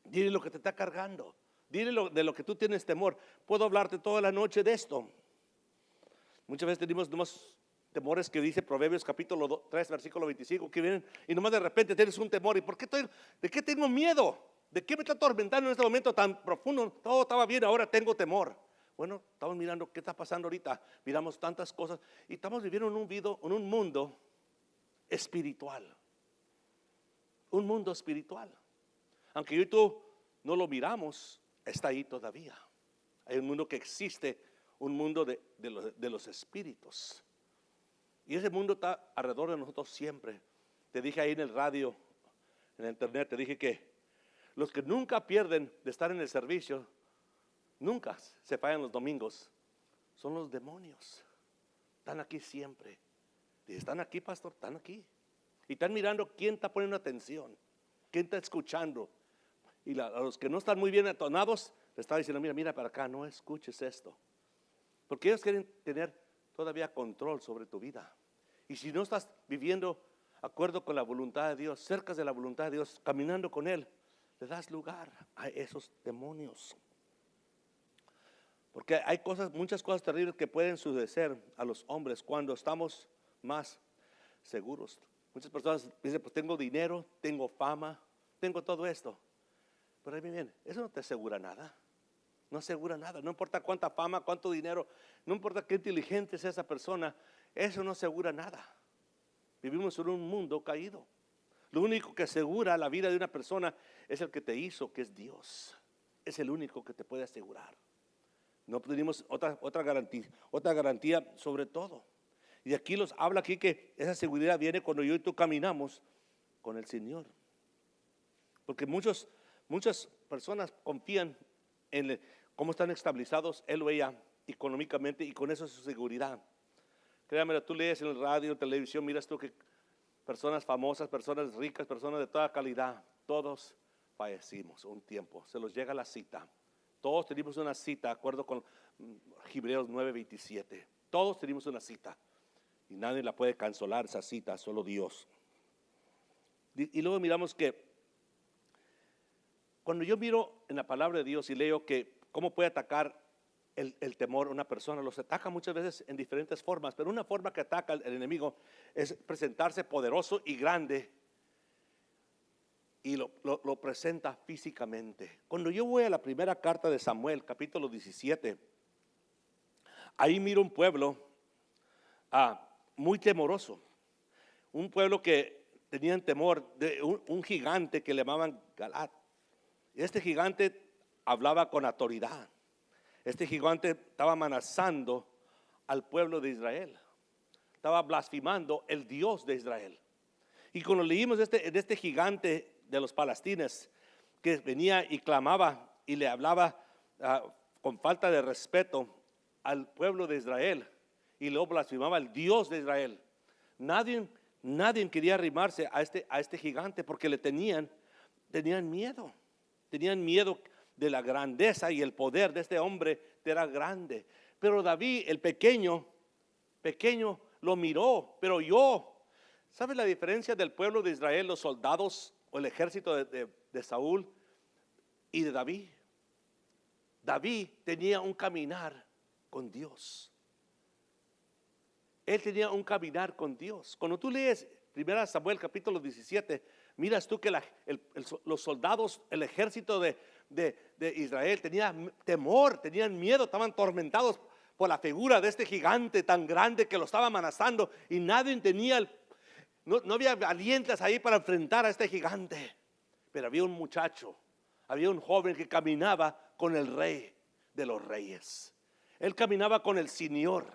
Dile lo que te está cargando. Dile de lo que tú tienes temor. Puedo hablarte toda la noche de esto. Muchas veces tenemos unos temores que dice Proverbios capítulo 3, versículo 25, que vienen y nomás de repente tienes un temor. ¿Y de qué tengo miedo? ¿De qué me está atormentando en este momento tan profundo? Todo estaba bien, ahora tengo temor. Bueno, estamos mirando qué está pasando ahorita. Miramos tantas cosas y estamos viviendo en un mundo espiritual. Un mundo espiritual. Aunque yo y tú no lo miramos, está ahí todavía. Hay un mundo que existe, un mundo de los espíritus. Y ese mundo está alrededor de nosotros siempre. Te dije ahí en el radio, en el internet, te dije que los que nunca pierden de estar en el servicio, nunca se fallan los domingos, son los demonios. Están aquí siempre. Y están aquí, pastor, están aquí. Y están mirando quién está poniendo atención, quién está escuchando. Y a los que no están muy bien atonados, les está diciendo, mira para acá, no escuches esto. Porque ellos quieren tener todavía control sobre tu vida. Y si no estás viviendo acuerdo con la voluntad de Dios, cerca de la voluntad de Dios, caminando con Él, le das lugar a esos demonios. Porque hay muchas cosas terribles que pueden suceder a los hombres cuando estamos más seguros. Muchas personas dicen, pues tengo dinero, tengo fama, tengo todo esto. Pero ahí bien, eso no te asegura nada. No asegura nada. No importa cuánta fama, cuánto dinero, no importa qué inteligente sea esa persona, eso no asegura nada. Vivimos en un mundo caído. Lo único que asegura la vida de una persona es el que te hizo, que es Dios. Es el único que te puede asegurar. No tenemos otra garantía sobre todo. Y aquí habla aquí que esa seguridad viene cuando yo y tú caminamos con el Señor. Porque muchas personas confían en cómo están estabilizados él o ella económicamente, y con eso es su seguridad. Créame, tú lees en el radio, televisión, miras tú que personas famosas, personas ricas, personas de toda calidad, todos fallecimos un tiempo, se los llega la cita. Todos tenemos una cita, de acuerdo con Hebreos 9:27. Todos tenemos una cita y nadie la puede cancelar, esa cita, solo Dios. Y luego miramos que cuando yo miro en la palabra de Dios y leo que cómo puede atacar el temor a una persona, los ataca muchas veces en diferentes formas, pero una forma que ataca el enemigo es presentarse poderoso y grande, y lo presenta físicamente. Cuando yo voy a la primera carta de Samuel, capítulo 17, ahí miro un pueblo muy temoroso, un pueblo que tenían temor de un gigante que le llamaban Galat. Este gigante hablaba con autoridad. Este gigante estaba amenazando al pueblo de Israel. Estaba blasfemando el Dios de Israel. Y cuando leímos de este gigante de los palestinos que venía y clamaba y le hablaba con falta de respeto al pueblo de Israel, y luego blasfemaba al Dios de Israel, nadie quería arrimarse a este gigante porque tenían miedo. Tenían miedo de la grandeza y el poder de este hombre, era grande. Pero David, el pequeño lo miró, pero ¿sabes la diferencia del pueblo de Israel, los soldados o el ejército de Saúl y de David? David tenía un caminar con Dios. Él tenía un caminar con Dios. Cuando tú lees 1 Samuel capítulo 17, miras tú que los soldados, el ejército de Israel tenía temor, tenían miedo, estaban atormentados por la figura de este gigante tan grande que lo estaba amenazando, y nadie tenía, no había valientes ahí para enfrentar a este gigante. Pero había un muchacho, había un joven que caminaba con el rey de los reyes. Él caminaba con el Señor.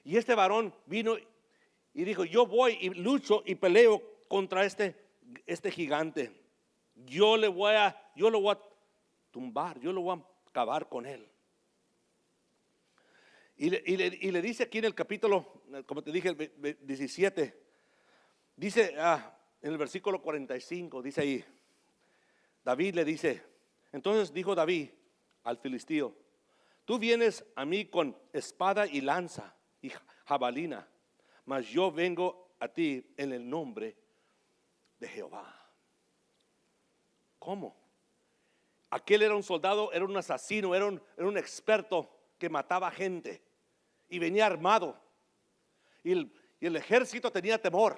Y este varón vino y dijo, yo voy y lucho y peleo contra este gigante. Yo lo voy a tumbar, yo lo voy a acabar con él. Y le dice aquí en el capítulo, como te dije, el 17, dice en el versículo 45, dice ahí, David le dice, entonces dijo David al filisteo, tú vienes a mí con espada y lanza y jabalina, mas yo vengo a ti en el nombre de Jehová. ¿Cómo? Aquel era un soldado, era un asesino, era un experto que mataba gente y venía armado. Y el ejército tenía temor.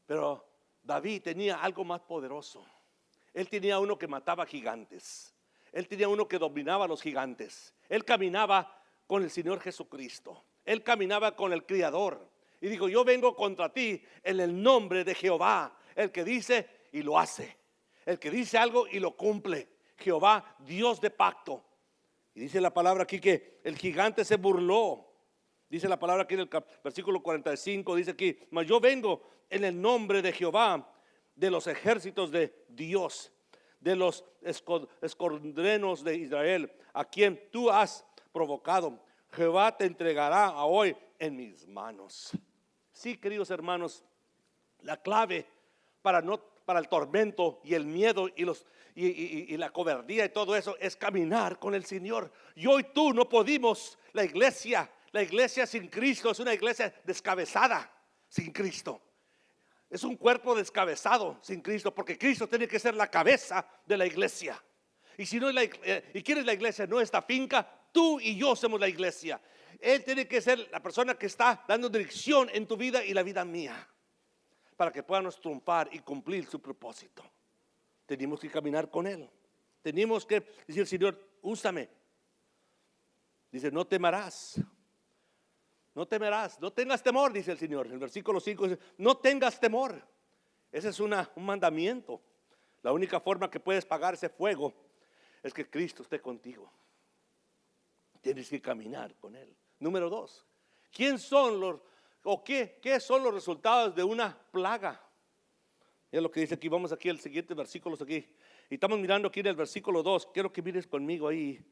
Pero David tenía algo más poderoso. Él tenía uno que mataba gigantes. Él tenía uno que dominaba a los gigantes. Él caminaba con el Señor Jesucristo. Él caminaba con el Criador. Y dijo, yo vengo contra ti en el nombre de Jehová, el que dice y lo hace, el que dice algo y lo cumple. Jehová, Dios de pacto. Y dice la palabra aquí que el gigante se burló. Dice la palabra aquí en el versículo 45, dice aquí, mas yo vengo en el nombre de Jehová, de los ejércitos de Dios, de los escuadrones de Israel, a quien tú has provocado. Jehová te entregará hoy en mis manos. Sí, queridos hermanos, la clave para el tormento y el miedo y la cobardía y todo eso es caminar con el Señor. Yo y tú no podemos. La iglesia sin Cristo es una iglesia descabezada sin Cristo. Es un cuerpo descabezado sin Cristo, porque Cristo tiene que ser la cabeza de la iglesia. Y si no y quién es la iglesia, no esta finca, tú y yo somos la iglesia. Él tiene que ser la persona que está dando dirección en tu vida y la vida mía, para que podamos triunfar y cumplir su propósito. Tenemos que caminar con Él. Tenemos que decir, Señor, úsame. Dice, no temerás. No temerás, no tengas temor, dice el Señor. En el versículo 5 dice, no tengas temor. Ese es un mandamiento. La única forma que puedes pagar ese fuego es que Cristo esté contigo. Tienes que caminar con Él. Número 2, ¿qué son los resultados de una plaga? Es lo que dice aquí. Vamos aquí al siguiente versículo aquí. Y estamos mirando aquí en el versículo 2. Quiero que mires conmigo ahí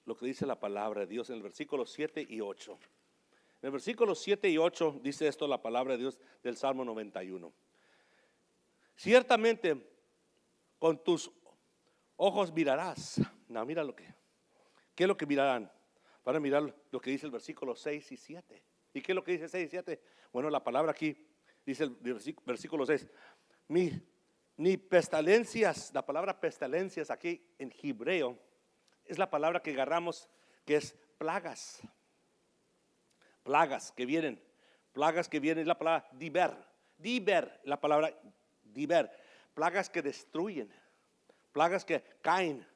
lo que dice la palabra de Dios en el versículo 7 y 8. En el versículo 7 y 8 dice esto la palabra de Dios del Salmo 91. Ciertamente con tus ojos mirarás. No, mira ¿qué es lo que mirarán? Van a mirar lo que dice el versículo 6 y 7. ¿Y qué es lo que dice 6 y 7? Bueno, la palabra aquí dice el versículo 6. Ni pestilencias, la palabra pestilencias aquí en hebreo es la palabra que agarramos, que es plagas. Plagas que vienen es la palabra diber, la palabra diber. Plagas que destruyen, plagas que caen.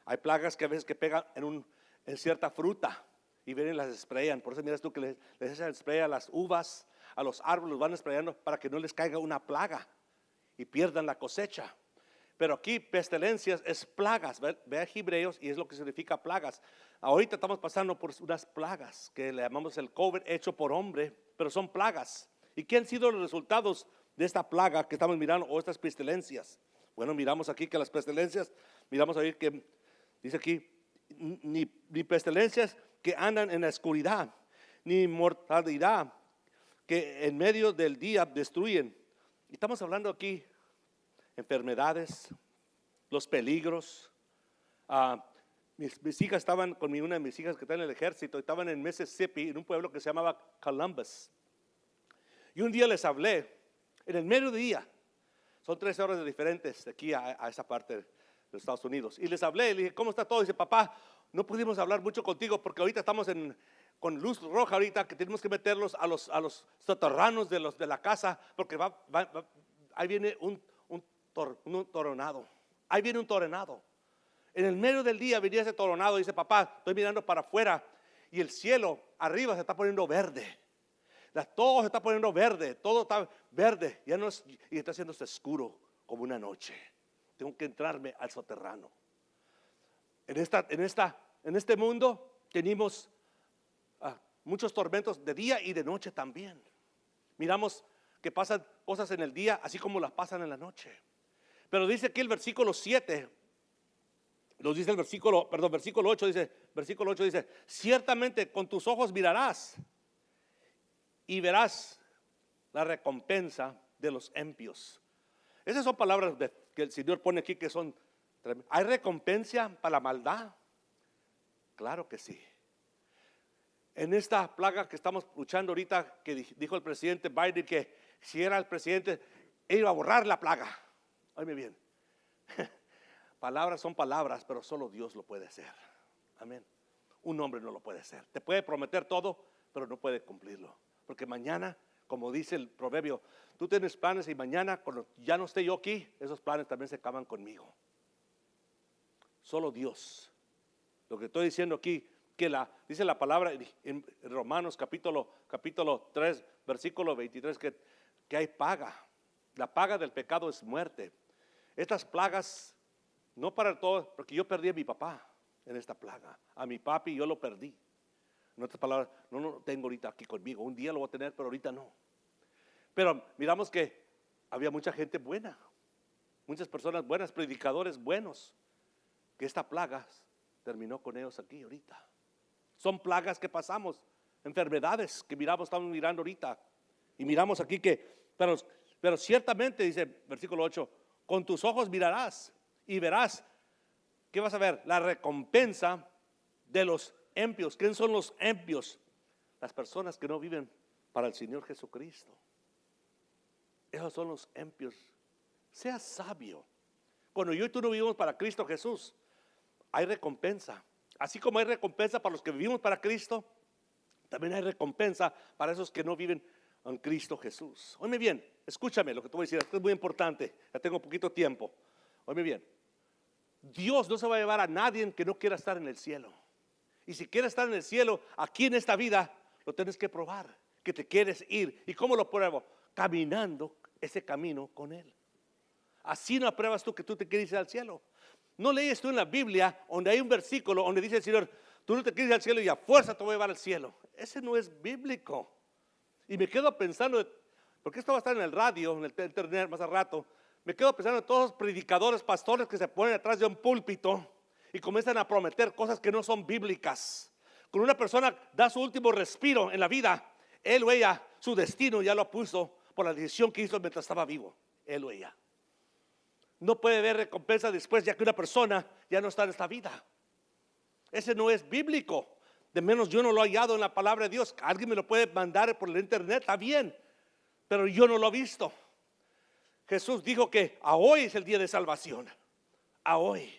Hay plagas que a veces que pegan en cierta fruta y vienen y las sprayan. Por eso miras tú que les echan spray a las uvas, a los árboles, los van sprayando para que no les caiga una plaga y pierdan la cosecha. Pero aquí pestilencias es plagas. Ve a Hebreos y es lo que significa plagas. Ahorita estamos pasando por unas plagas que le llamamos el COVID hecho por hombre, pero son plagas. ¿Y qué han sido los resultados de esta plaga que estamos mirando o estas pestilencias? Bueno, miramos aquí que las pestilencias, miramos ahí que dice aquí, ni pestilencias que andan en la oscuridad, ni mortalidad que en medio del día destruyen. Y estamos hablando aquí enfermedades, los peligros. Mis hijas estaban conmigo, una de mis hijas que está en el ejército, estaban en Mississippi, en un pueblo que se llamaba Columbus. Y un día les hablé, en el mediodía, son 3 horas diferentes de aquí a esa parte de los Estados Unidos. Y les hablé, le dije, ¿cómo está todo? Y dice, papá, no pudimos hablar mucho contigo porque ahorita estamos con luz roja ahorita, que tenemos que meterlos a los soterranos de la casa, porque ahí viene un tornado. Ahí viene un tornado. En el medio del día venía ese tornado y dice, papá, estoy mirando para afuera y el cielo arriba se está poniendo verde. Todo se está poniendo verde, todo está verde, ya no es, y está haciéndose oscuro como una noche. Tengo que entrarme al soterrano. En este mundo tenemos muchos tormentos de día y de noche también. Miramos que pasan cosas en el día así como las pasan en la noche. Pero dice aquí el versículo 7, nos dice el versículo 8 dice, ciertamente con tus ojos mirarás y verás la recompensa de los impíos. Esas son palabras que el Señor pone aquí que son tremendas. ¿Hay recompensa para la maldad? Claro que sí. en esta plaga que estamos luchando ahorita, que dijo el presidente Biden que si era el presidente, él iba a borrar la plaga. Óyeme bien, palabras son palabras, pero solo Dios lo puede hacer. Amén. Un hombre no lo puede hacer. Te puede prometer todo, pero no puede cumplirlo. Porque mañana, como dice el proverbio, tú tienes planes y mañana, cuando ya no esté yo aquí, esos planes también se acaban conmigo. Solo Dios. Lo que estoy diciendo aquí, que dice la palabra en Romanos capítulo 3, versículo 23, que hay paga. La paga del pecado es muerte. Estas plagas, no para todo, porque yo perdí a mi papá en esta plaga. A mi papi yo lo perdí. En otras palabras, no lo tengo ahorita aquí conmigo. Un día lo voy a tener, pero ahorita no. Pero miramos que había mucha gente buena, muchas personas buenas, predicadores buenos, que esta plaga terminó con ellos aquí ahorita. Son plagas que pasamos, enfermedades que estamos mirando ahorita. Y miramos aquí pero ciertamente, dice versículo 8, con tus ojos mirarás y verás. ¿Qué vas a ver? La recompensa de los empios. ¿Quién son los empios? Las personas que no viven para el Señor Jesucristo. Esos son los empios. Sea sabio. Cuando yo y tú no vivimos para Cristo Jesús, hay recompensa. Así como hay recompensa para los que vivimos para Cristo, también hay recompensa para esos que no viven en Cristo Jesús. Óyeme bien, escúchame lo que te voy a decir. Esto es muy importante. Ya tengo poquito tiempo. Óyeme bien. Dios no se va a llevar a nadie que no quiera estar en el cielo. Y si quieres estar en el cielo, aquí en esta vida, lo tienes que probar, que te quieres ir. ¿Y cómo lo pruebo? Caminando ese camino con Él. Así no apruebas tú que tú te quieres ir al cielo. No lees tú en la Biblia donde hay un versículo donde dice el Señor, tú no te quieres ir al cielo y a fuerza te voy a llevar al cielo. Ese no es bíblico. Y me quedo pensando, porque esto va a estar en el radio, en el internet más a rato. Me quedo pensando en todos los predicadores, pastores que se ponen atrás de un púlpito y comienzan a prometer cosas que no son bíblicas. Cuando una persona da su último respiro en la vida, él o ella, su destino ya lo puso por la decisión que hizo mientras estaba vivo. Él o ella. No puede haber recompensa después, ya que una persona ya no está en esta vida. Ese no es bíblico. De menos yo no lo he hallado en la palabra de Dios. Alguien me lo puede mandar por el internet, está bien, pero yo no lo he visto. Jesús dijo que a hoy es el día de salvación. A hoy.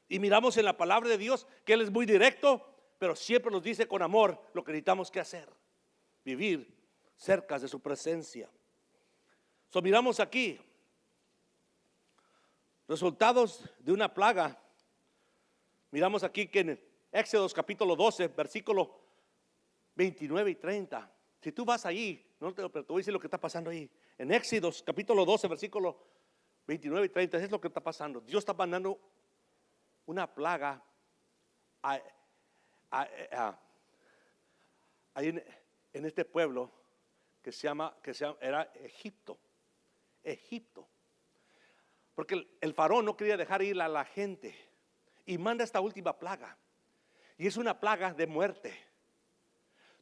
Y miramos en la palabra de Dios que Él es muy directo, pero siempre nos dice con amor lo que necesitamos que hacer. Vivir cerca de su presencia. Miramos aquí resultados de una plaga. Miramos aquí que en Éxodo capítulo 12, versículo 29 y 30. Si tú vas ahí, pero te voy a decir lo que está pasando ahí. En Éxodo capítulo 12, versículo 29 y 30, es lo que está pasando. Dios está mandando una plaga ahí en este pueblo que era Egipto. Egipto. Porque el faraón no quería dejar ir a la gente y manda esta última plaga. Y es una plaga de muerte.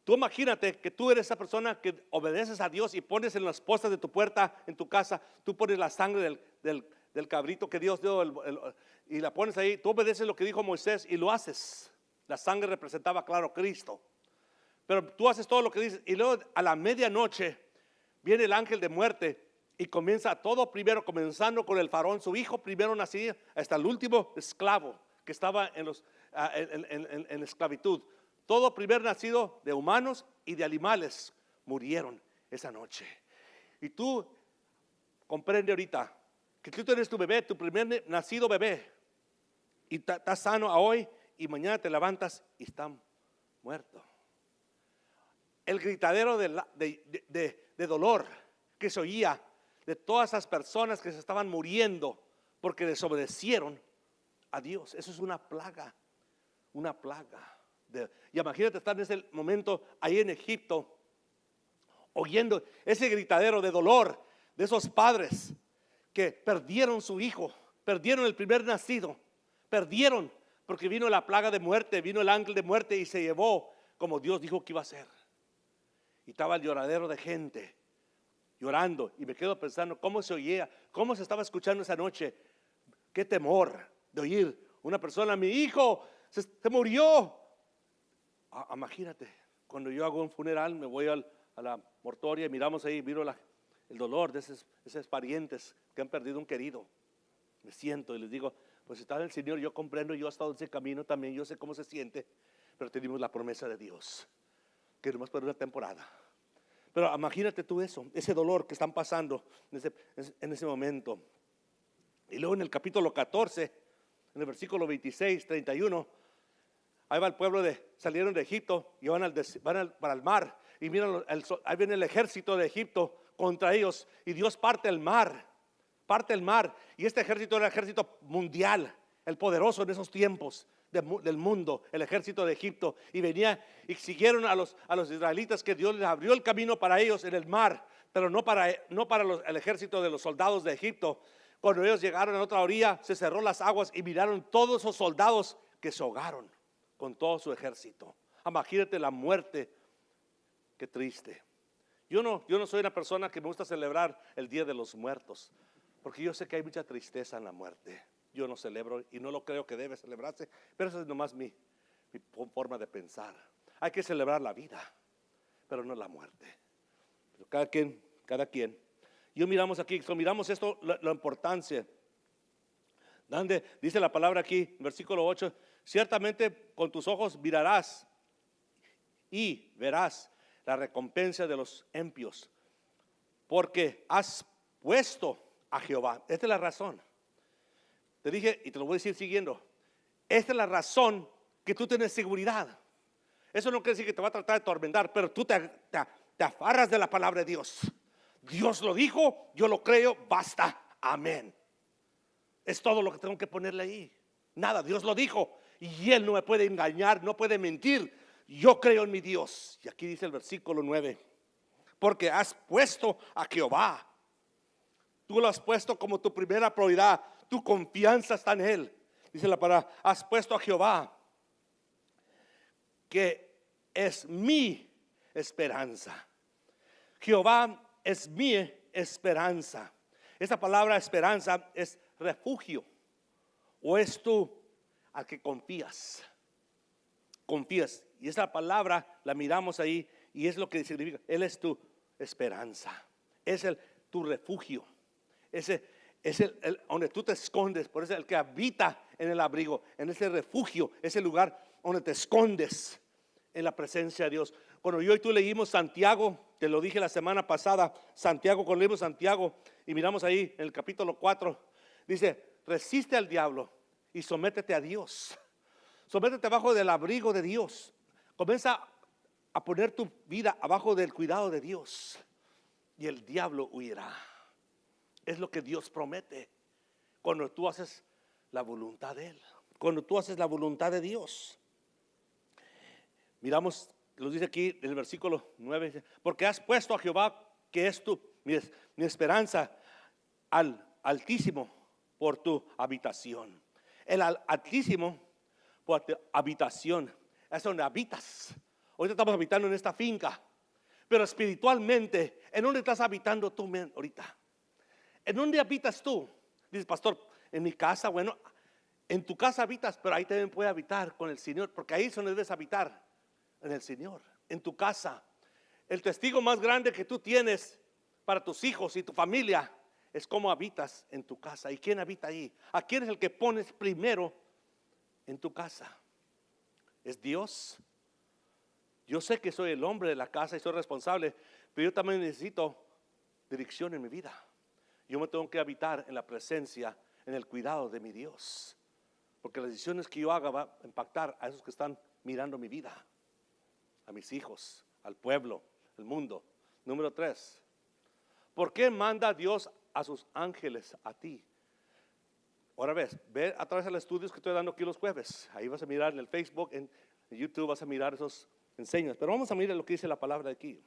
Tú imagínate que tú eres esa persona que obedeces a Dios y pones en las postas de tu puerta, en tu casa, tú pones la sangre del cabrito que Dios dio y la pones ahí. Tú obedeces lo que dijo Moisés y lo haces. La sangre representaba, claro, Cristo. Pero tú haces todo lo que dices y luego a la medianoche viene el ángel de muerte y comienza todo primero, comenzando con el faraón, su hijo primero nacido, hasta el último esclavo que estaba en esclavitud. Todo primer nacido de humanos y de animales murieron esa noche. Y tú comprende ahorita que tú tienes tu bebé, tu primer nacido bebé, y estás sano a hoy y mañana te levantas y está muerto. El gritadero de dolor que se oía de todas esas personas que se estaban muriendo porque desobedecieron a Dios. Eso es una plaga. Una plaga. Y imagínate estar en ese momento ahí en Egipto, oyendo ese gritadero de dolor de esos padres que perdieron su hijo, perdieron el primer nacido, perdieron porque vino la plaga de muerte, vino el ángel de muerte y se llevó como Dios dijo que iba a hacer. Y estaba el lloradero de gente llorando, y me quedo pensando cómo se oía, cómo se estaba escuchando esa noche. Qué temor de oír una persona, mi hijo se murió. Imagínate, Cuando yo hago un funeral, me voy a la mortoria y miramos ahí, miro el dolor de esos parientes que han perdido un querido. Me siento y les digo, pues está el Señor, yo comprendo, yo he estado en ese camino también, yo sé cómo se siente, pero tenemos la promesa de Dios, que nomás por una temporada. Pero imagínate tú eso, ese dolor que están pasando en ese momento. Y luego en el capítulo 14, en el versículo 26, 31, ahí va el pueblo salieron de Egipto y van para el mar. Y miran, ahí viene el ejército de Egipto contra ellos. Y Dios parte el mar. Y este ejército era el ejército mundial, el poderoso en esos tiempos del mundo, el ejército de Egipto. Y venía y siguieron a los israelitas, que Dios les abrió el camino para ellos en el mar, pero no para el ejército de los soldados de Egipto. Cuando ellos llegaron a otra orilla, se cerró las aguas y miraron todos esos soldados que se ahogaron con todo su ejército. Imagínate la muerte, qué triste. Yo no soy una persona que me gusta celebrar el Día de los Muertos, porque yo sé que hay mucha tristeza en la muerte. Yo no celebro y no lo creo que debe celebrarse, pero esa es nomás mi forma de pensar. Hay que celebrar la vida, pero no la muerte. Pero cada quien. Miramos aquí, miramos esto, la importancia. Donde dice la palabra aquí, versículo 8, ciertamente con tus ojos mirarás y verás la recompensa de los impíos, porque has puesto a Jehová. Esta es la razón. Te dije y te lo voy a decir siguiendo. Esta es la razón que tú tienes seguridad. Eso no quiere decir que te va a tratar de atormentar, pero tú te afarras de la palabra de Dios. Dios lo dijo, yo lo creo, basta, amén. Es todo lo que tengo que ponerle ahí. Nada, Dios lo dijo y Él no me puede engañar, no puede mentir. Yo creo en mi Dios. Y aquí dice el versículo 9, porque has puesto a Jehová. Tú lo has puesto como tu primera prioridad. Tu confianza está en Él. Dice la palabra, has puesto a Jehová, que es mi esperanza. Jehová es mi esperanza. Esa palabra esperanza es refugio, o es tú al que confías. Confías. Y esa palabra la miramos ahí y es lo que significa. Él es tu esperanza. Es tu refugio. Es el donde tú te escondes. Por eso el que habita en el abrigo, en ese refugio, ese lugar donde te escondes en la presencia de Dios. Cuando yo y tú leímos Santiago, te lo dije la semana pasada, Santiago, cuando leímos Santiago y miramos ahí en el capítulo 4, dice, resiste al diablo y sométete a Dios. Sométete abajo del abrigo de Dios. Comienza a poner tu vida abajo del cuidado de Dios y el diablo huirá. Es lo que Dios promete cuando tú haces la voluntad de Él, cuando tú haces la voluntad de Dios. Miramos, lo dice aquí en el versículo 9, dice, porque has puesto a Jehová, que es mi esperanza, al Altísimo por tu habitación. El Altísimo por tu habitación es donde habitas. Ahorita estamos habitando en esta finca, pero espiritualmente, ¿en dónde estás habitando tú ahorita? ¿En dónde habitas tú? Dices, pastor, en mi casa. Bueno, en tu casa habitas, pero ahí también puedes habitar con el Señor, porque ahí es donde debes habitar, en el Señor, en tu casa. El testigo más grande que tú tienes para tus hijos y tu familia es cómo habitas en tu casa. ¿Y quién habita ahí? ¿A quién es el que pones primero en tu casa? ¿Es Dios? Yo sé que soy el hombre de la casa y soy responsable, pero yo también necesito dirección en mi vida. Yo me tengo que habitar en la presencia, en el cuidado de mi Dios, porque las decisiones que yo haga van a impactar a esos que están mirando mi vida, a mis hijos, al pueblo, al mundo. Número 3, ¿por qué manda Dios a sus ángeles a ti? Ahora ve a través de los estudios que estoy dando aquí los jueves. Ahí vas a mirar en el Facebook, en YouTube vas a mirar esos enseños. Pero vamos a mirar lo que dice la palabra de aquí.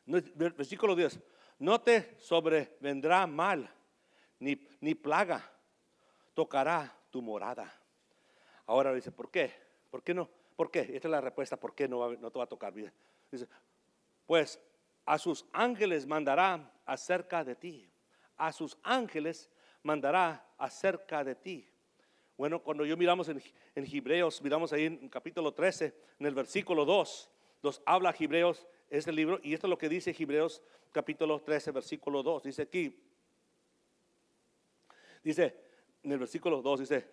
Versículo 10. No te sobrevendrá mal, ni plaga tocará tu morada. Ahora dice, ¿por qué? ¿Por qué no? ¿Por qué? Esta es la respuesta, ¿por qué no te va a tocar? Dice, pues a sus ángeles mandará acerca de ti. A sus ángeles mandará acerca de ti. Bueno, cuando yo miramos en Hebreos, miramos ahí en capítulo 13, en el versículo 2, nos habla Hebreos, este libro, y esto es lo que dice Hebreos capítulo 13, versículo 2. Dice aquí, dice en el versículo 2, dice,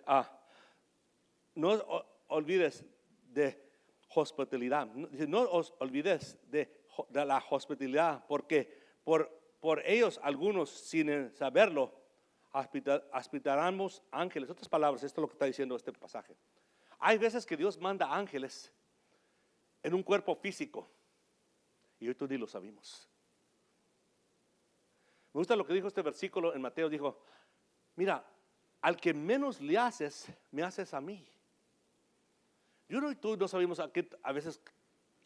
no os olvides de hospitalidad. Dice, no os olvides de la hospitalidad, porque por ellos algunos, sin saberlo, hospitalamos ángeles. Otras palabras, esto es lo que está diciendo este pasaje. Hay veces que Dios manda ángeles en un cuerpo físico y hoy tú ni lo sabemos. Me gusta lo que dijo este versículo en Mateo. Dijo, mira, al que menos le haces, me haces a mí. Yo y tú no sabemos a veces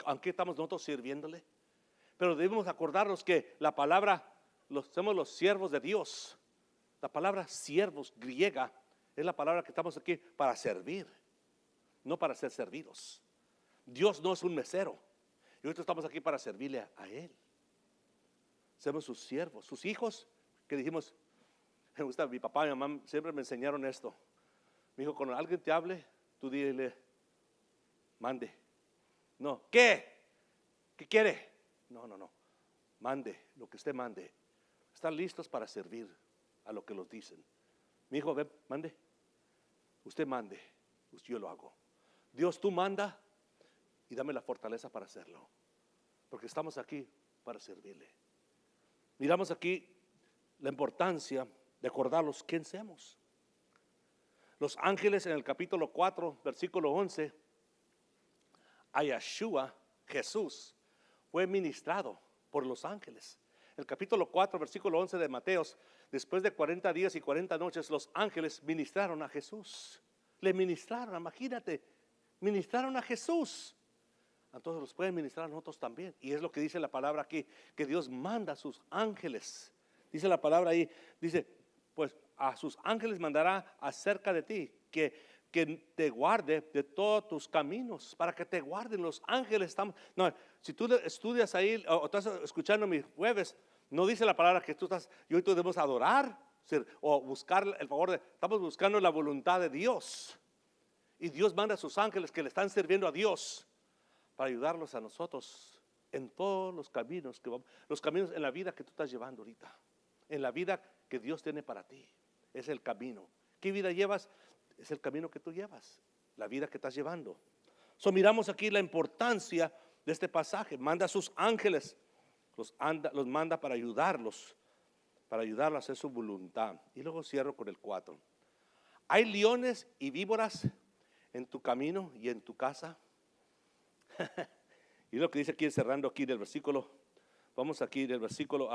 a qué estamos nosotros sirviéndole, pero debemos acordarnos que la palabra, somos los siervos de Dios. La palabra siervos griega es la palabra que estamos aquí para servir, no para ser servidos. Dios no es un mesero y nosotros estamos aquí para servirle a Él. Somos sus siervos, sus hijos, que dijimos, me gusta, mi papá y mi mamá siempre me enseñaron esto. Me dijo, cuando alguien te hable, tú dile, mande. No, ¿qué? ¿Qué quiere? No, mande, lo que usted mande. Están listos para servir a lo que los dicen. Mi hijo, ven, mande. Usted mande, yo lo hago. Dios, tú manda y dame la fortaleza para hacerlo, porque estamos aquí para servirle. Miramos aquí la importancia de acordarlos quién somos. Los ángeles en el capítulo 4, versículo 11, a Yeshua, Jesús, fue ministrado por los ángeles. El capítulo 4, versículo 11 de Mateos, después de 40 días y 40 noches, los ángeles ministraron a Jesús. Le ministraron, imagínate, ministraron a Jesús. Entonces los pueden ministrar a nosotros también. Y es lo que dice la palabra aquí, que Dios manda a sus ángeles. Dice la palabra ahí, dice, pues a sus ángeles mandará acerca de ti, que te guarde de todos tus caminos, para que te guarden los ángeles. No, si tú estudias ahí o estás escuchando mis jueves, no dice la palabra que tú estás, yo y tú debemos adorar o buscar el favor estamos buscando la voluntad de Dios. Y Dios manda a sus ángeles que le están sirviendo a Dios para ayudarlos a nosotros en todos los caminos que vamos, los caminos en la vida que tú estás llevando ahorita, en la vida que Dios tiene para ti. Es el camino. ¿Qué vida llevas? Es el camino que tú llevas, la vida que estás llevando. Miramos aquí la importancia de este pasaje. Manda a sus ángeles, los manda para ayudarlos a hacer su voluntad. Y luego cierro con el 4. Hay leones y víboras en tu camino y en tu casa. Y lo que dice aquí, cerrando aquí del versículo, vamos aquí del versículo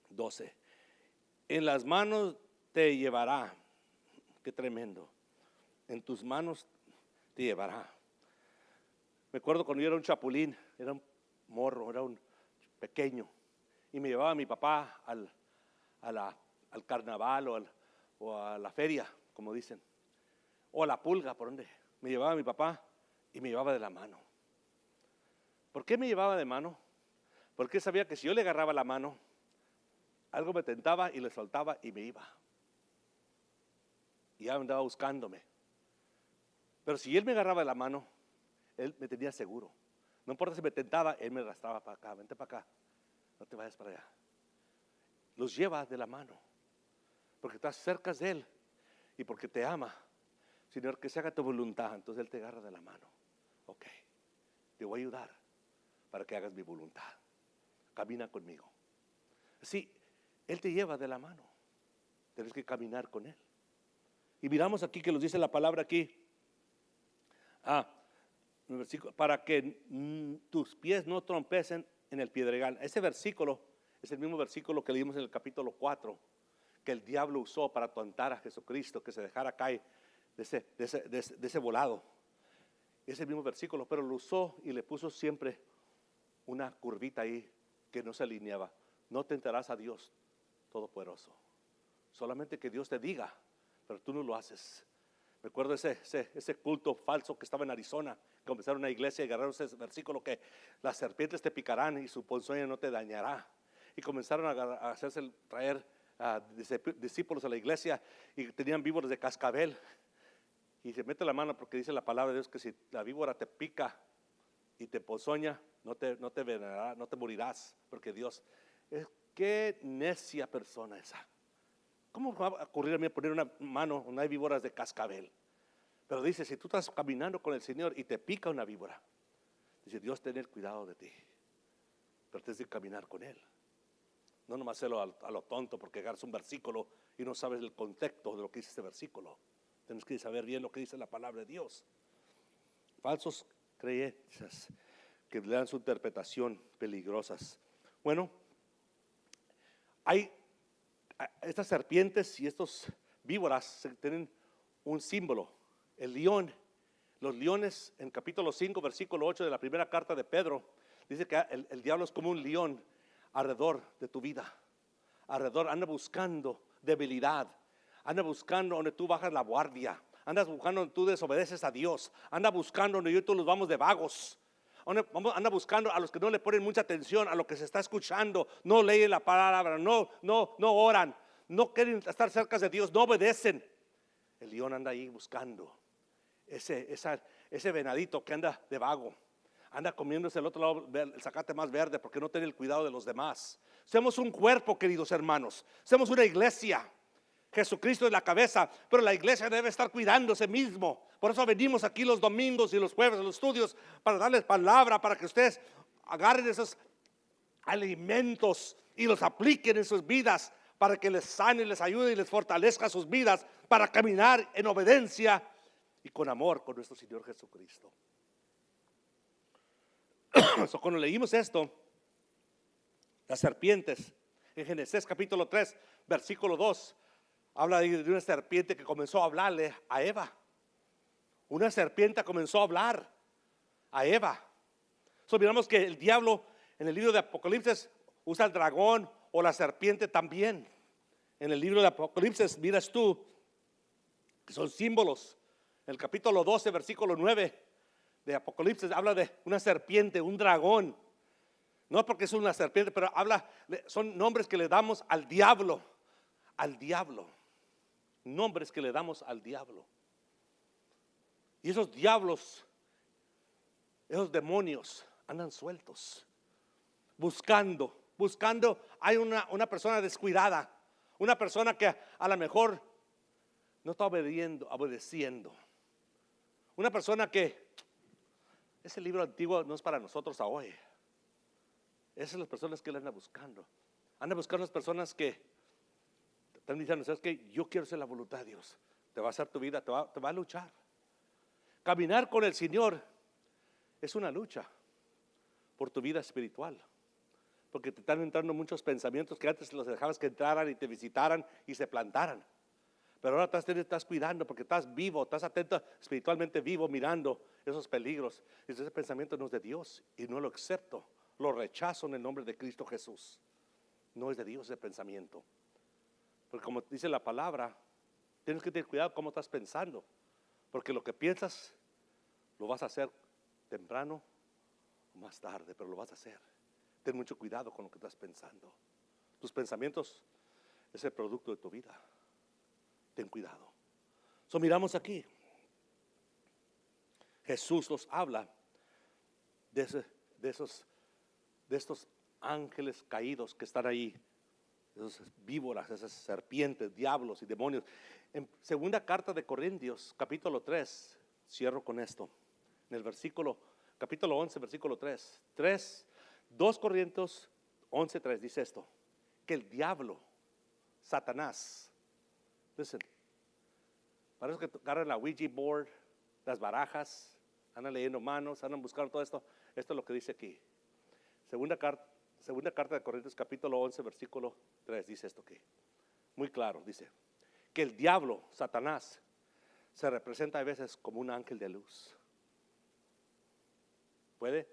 12. En las manos te llevará. Qué tremendo. En tus manos te llevará. Me acuerdo cuando yo era un chapulín, era un morro, era un pequeño, y me llevaba a mi papá al carnaval o a la feria, como dicen, o a la pulga, por donde me llevaba a mi papá y me llevaba de la mano. ¿Por qué me llevaba de mano? Porque sabía que si yo le agarraba la mano, algo me tentaba y le soltaba y me iba. Y ya andaba buscándome. Pero si él me agarraba de la mano, él me tenía seguro. No importa si me tentaba, él me arrastraba para acá, vente para acá, no te vayas para allá. Los lleva de la mano, porque estás cerca de él y porque te ama. Señor, que se haga tu voluntad. Entonces él te agarra de la mano. Ok, te voy a ayudar para que hagas mi voluntad. Camina conmigo. Sí, él te lleva de la mano. Tienes que caminar con él. Y miramos aquí que nos dice la palabra aquí. Para que tus pies no trompecen en el piedregal. Ese versículo es el mismo versículo que leímos en el capítulo 4, que el diablo usó para tentar a Jesucristo, que se dejara caer de ese volado. Ese mismo versículo, pero lo usó y le puso siempre una curvita ahí que no se alineaba. No tentarás a Dios Todopoderoso. Solamente que Dios te diga, pero tú no lo haces. Me acuerdo ese culto falso que estaba en Arizona, que empezaron una iglesia y agarraron ese versículo que las serpientes te picarán y su ponzoña no te dañará. Y comenzaron a hacerse traer discípulos a la iglesia y tenían víboras de cascabel. Y se mete la mano porque dice la palabra de Dios que si la víbora te pica y te ponzoña, no te venará, no te morirás, porque Dios, qué necia persona esa. ¿Cómo va a ocurrir a mí poner una mano, no hay víboras de cascabel? Pero dice, si tú estás caminando con el Señor y te pica una víbora, dice Dios, tener cuidado de ti, pero tienes que caminar con Él. No nomás hacerlo a lo tonto porque agarras un versículo y no sabes el contexto de lo que dice este versículo. Tienes que saber bien lo que dice la palabra de Dios. Falsos creencias que le dan su interpretación peligrosas. Bueno, hay estas serpientes y estos víboras tienen un símbolo. El león, los leones en capítulo 5, versículo 8 de la primera carta de Pedro, dice que el diablo es como un león alrededor de tu vida. Alrededor, anda buscando debilidad. Anda buscando donde tú bajas la guardia. Andas buscando donde tú desobedeces a Dios. Anda buscando donde yo y tú nos vamos de vagos. Anda buscando a los que no le ponen mucha atención a lo que se está escuchando. No leen la palabra, no oran, no quieren estar cerca de Dios, no obedecen. El león anda ahí buscando ese venadito que anda de vago. Anda comiéndose el otro lado el zacate más verde porque no tiene el cuidado de los demás. Somos un cuerpo, queridos hermanos. Somos una iglesia. Jesucristo es la cabeza, pero la iglesia debe estar cuidándose mismo. Por eso venimos aquí los domingos y los jueves a los estudios para darles palabra, para que ustedes agarren esos alimentos y los apliquen en sus vidas, para que les sane, les ayude y les fortalezca sus vidas para caminar en obediencia y con amor con nuestro Señor Jesucristo. Cuando leímos esto, las serpientes, en Génesis capítulo 3, versículo 2, habla de una serpiente que comenzó a hablarle a Eva. Una serpiente comenzó a hablar a Eva. Miramos que el diablo en el libro de Apocalipsis usa el dragón o la serpiente también. En el libro de Apocalipsis miras tú que son símbolos. En el capítulo 12, versículo 9 de Apocalipsis habla de una serpiente, un dragón. No porque es una serpiente, pero son nombres que le damos al diablo. Al diablo. Nombres que le damos al diablo. Y esos diablos, esos demonios andan sueltos, buscando. Hay una persona descuidada, una persona que a lo mejor no está obedeciendo. Una persona que ese libro antiguo no es para nosotros a hoy. Esas son las personas que él anda buscando. Anda buscando las personas que están diciendo, ¿sabes qué? Yo quiero hacer la voluntad de Dios. Te va a hacer tu vida, te va a luchar. Caminar con el Señor es una lucha por tu vida espiritual. Porque te están entrando muchos pensamientos que antes los dejabas que entraran y te visitaran y se plantaran. Pero ahora estás cuidando porque estás vivo, estás atento, espiritualmente vivo, mirando esos peligros. Y ese pensamiento no es de Dios y no lo acepto, lo rechazo en el nombre de Cristo Jesús. No es de Dios ese pensamiento. Porque como dice la palabra, tienes que tener cuidado cómo estás pensando. Porque lo que piensas lo vas a hacer temprano o más tarde, pero lo vas a hacer. Ten mucho cuidado con lo que estás pensando. Tus pensamientos es el producto de tu vida. Ten cuidado. Miramos aquí. Jesús nos habla de estos ángeles caídos que están ahí. Esas víboras, esas serpientes, diablos y demonios. En segunda carta de Corintios, capítulo 3, cierro con esto. En el capítulo 11, versículo 3. 2 Corintios 11, 3 dice esto. Que el diablo, Satanás, listen, parece que agarran la Ouija board, las barajas, andan leyendo manos, andan buscando todo esto. Esto es lo que dice aquí. Segunda carta de Corintios capítulo 11 versículo 3 dice esto aquí. Muy claro, dice que el diablo, Satanás, se representa a veces como un ángel de luz. Puede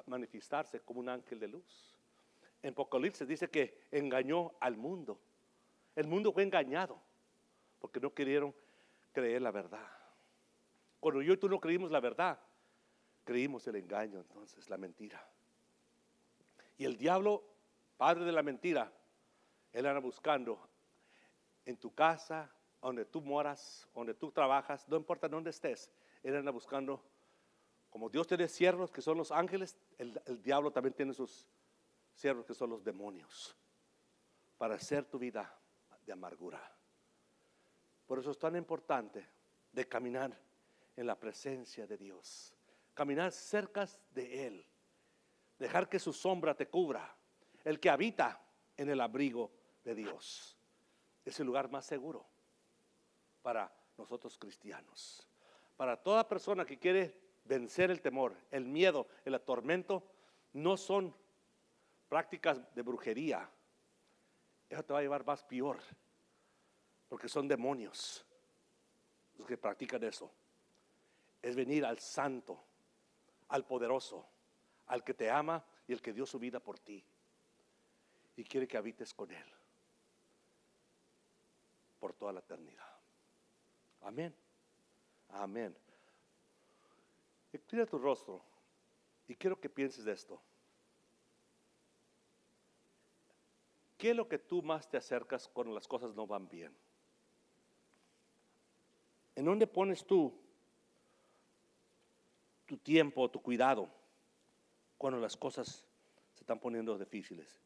manifestarse como un ángel de luz. En Apocalipsis dice que engañó al mundo. El mundo fue engañado porque no quisieron creer la verdad. Cuando yo y tú no creímos la verdad, creímos el engaño, entonces la mentira. Y el diablo, padre de la mentira, Él anda buscando en tu casa, donde tú moras, donde tú trabajas, no importa dónde estés. Él anda buscando, como Dios tiene siervos que son los ángeles, el diablo también tiene sus siervos que son los demonios, para hacer tu vida de amargura. Por eso es tan importante de caminar en la presencia de Dios, caminar cerca de Él, dejar que su sombra te cubra. El que habita en el abrigo de Dios es el lugar más seguro para nosotros cristianos. Para toda persona que quiere vencer el temor, el miedo, el atormento, no son prácticas de brujería. Eso te va a llevar más peor, porque son demonios los que practican eso. Es venir al santo, al poderoso, al que te ama y el que dio su vida por ti y quiere que habites con Él por toda la eternidad. Amén. Amén. Inclina tu rostro y quiero que pienses de esto. ¿Qué es lo que tú más te acercas cuando las cosas no van bien? ¿En dónde pones tú tu tiempo, tu cuidado cuando las cosas se están poniendo difíciles?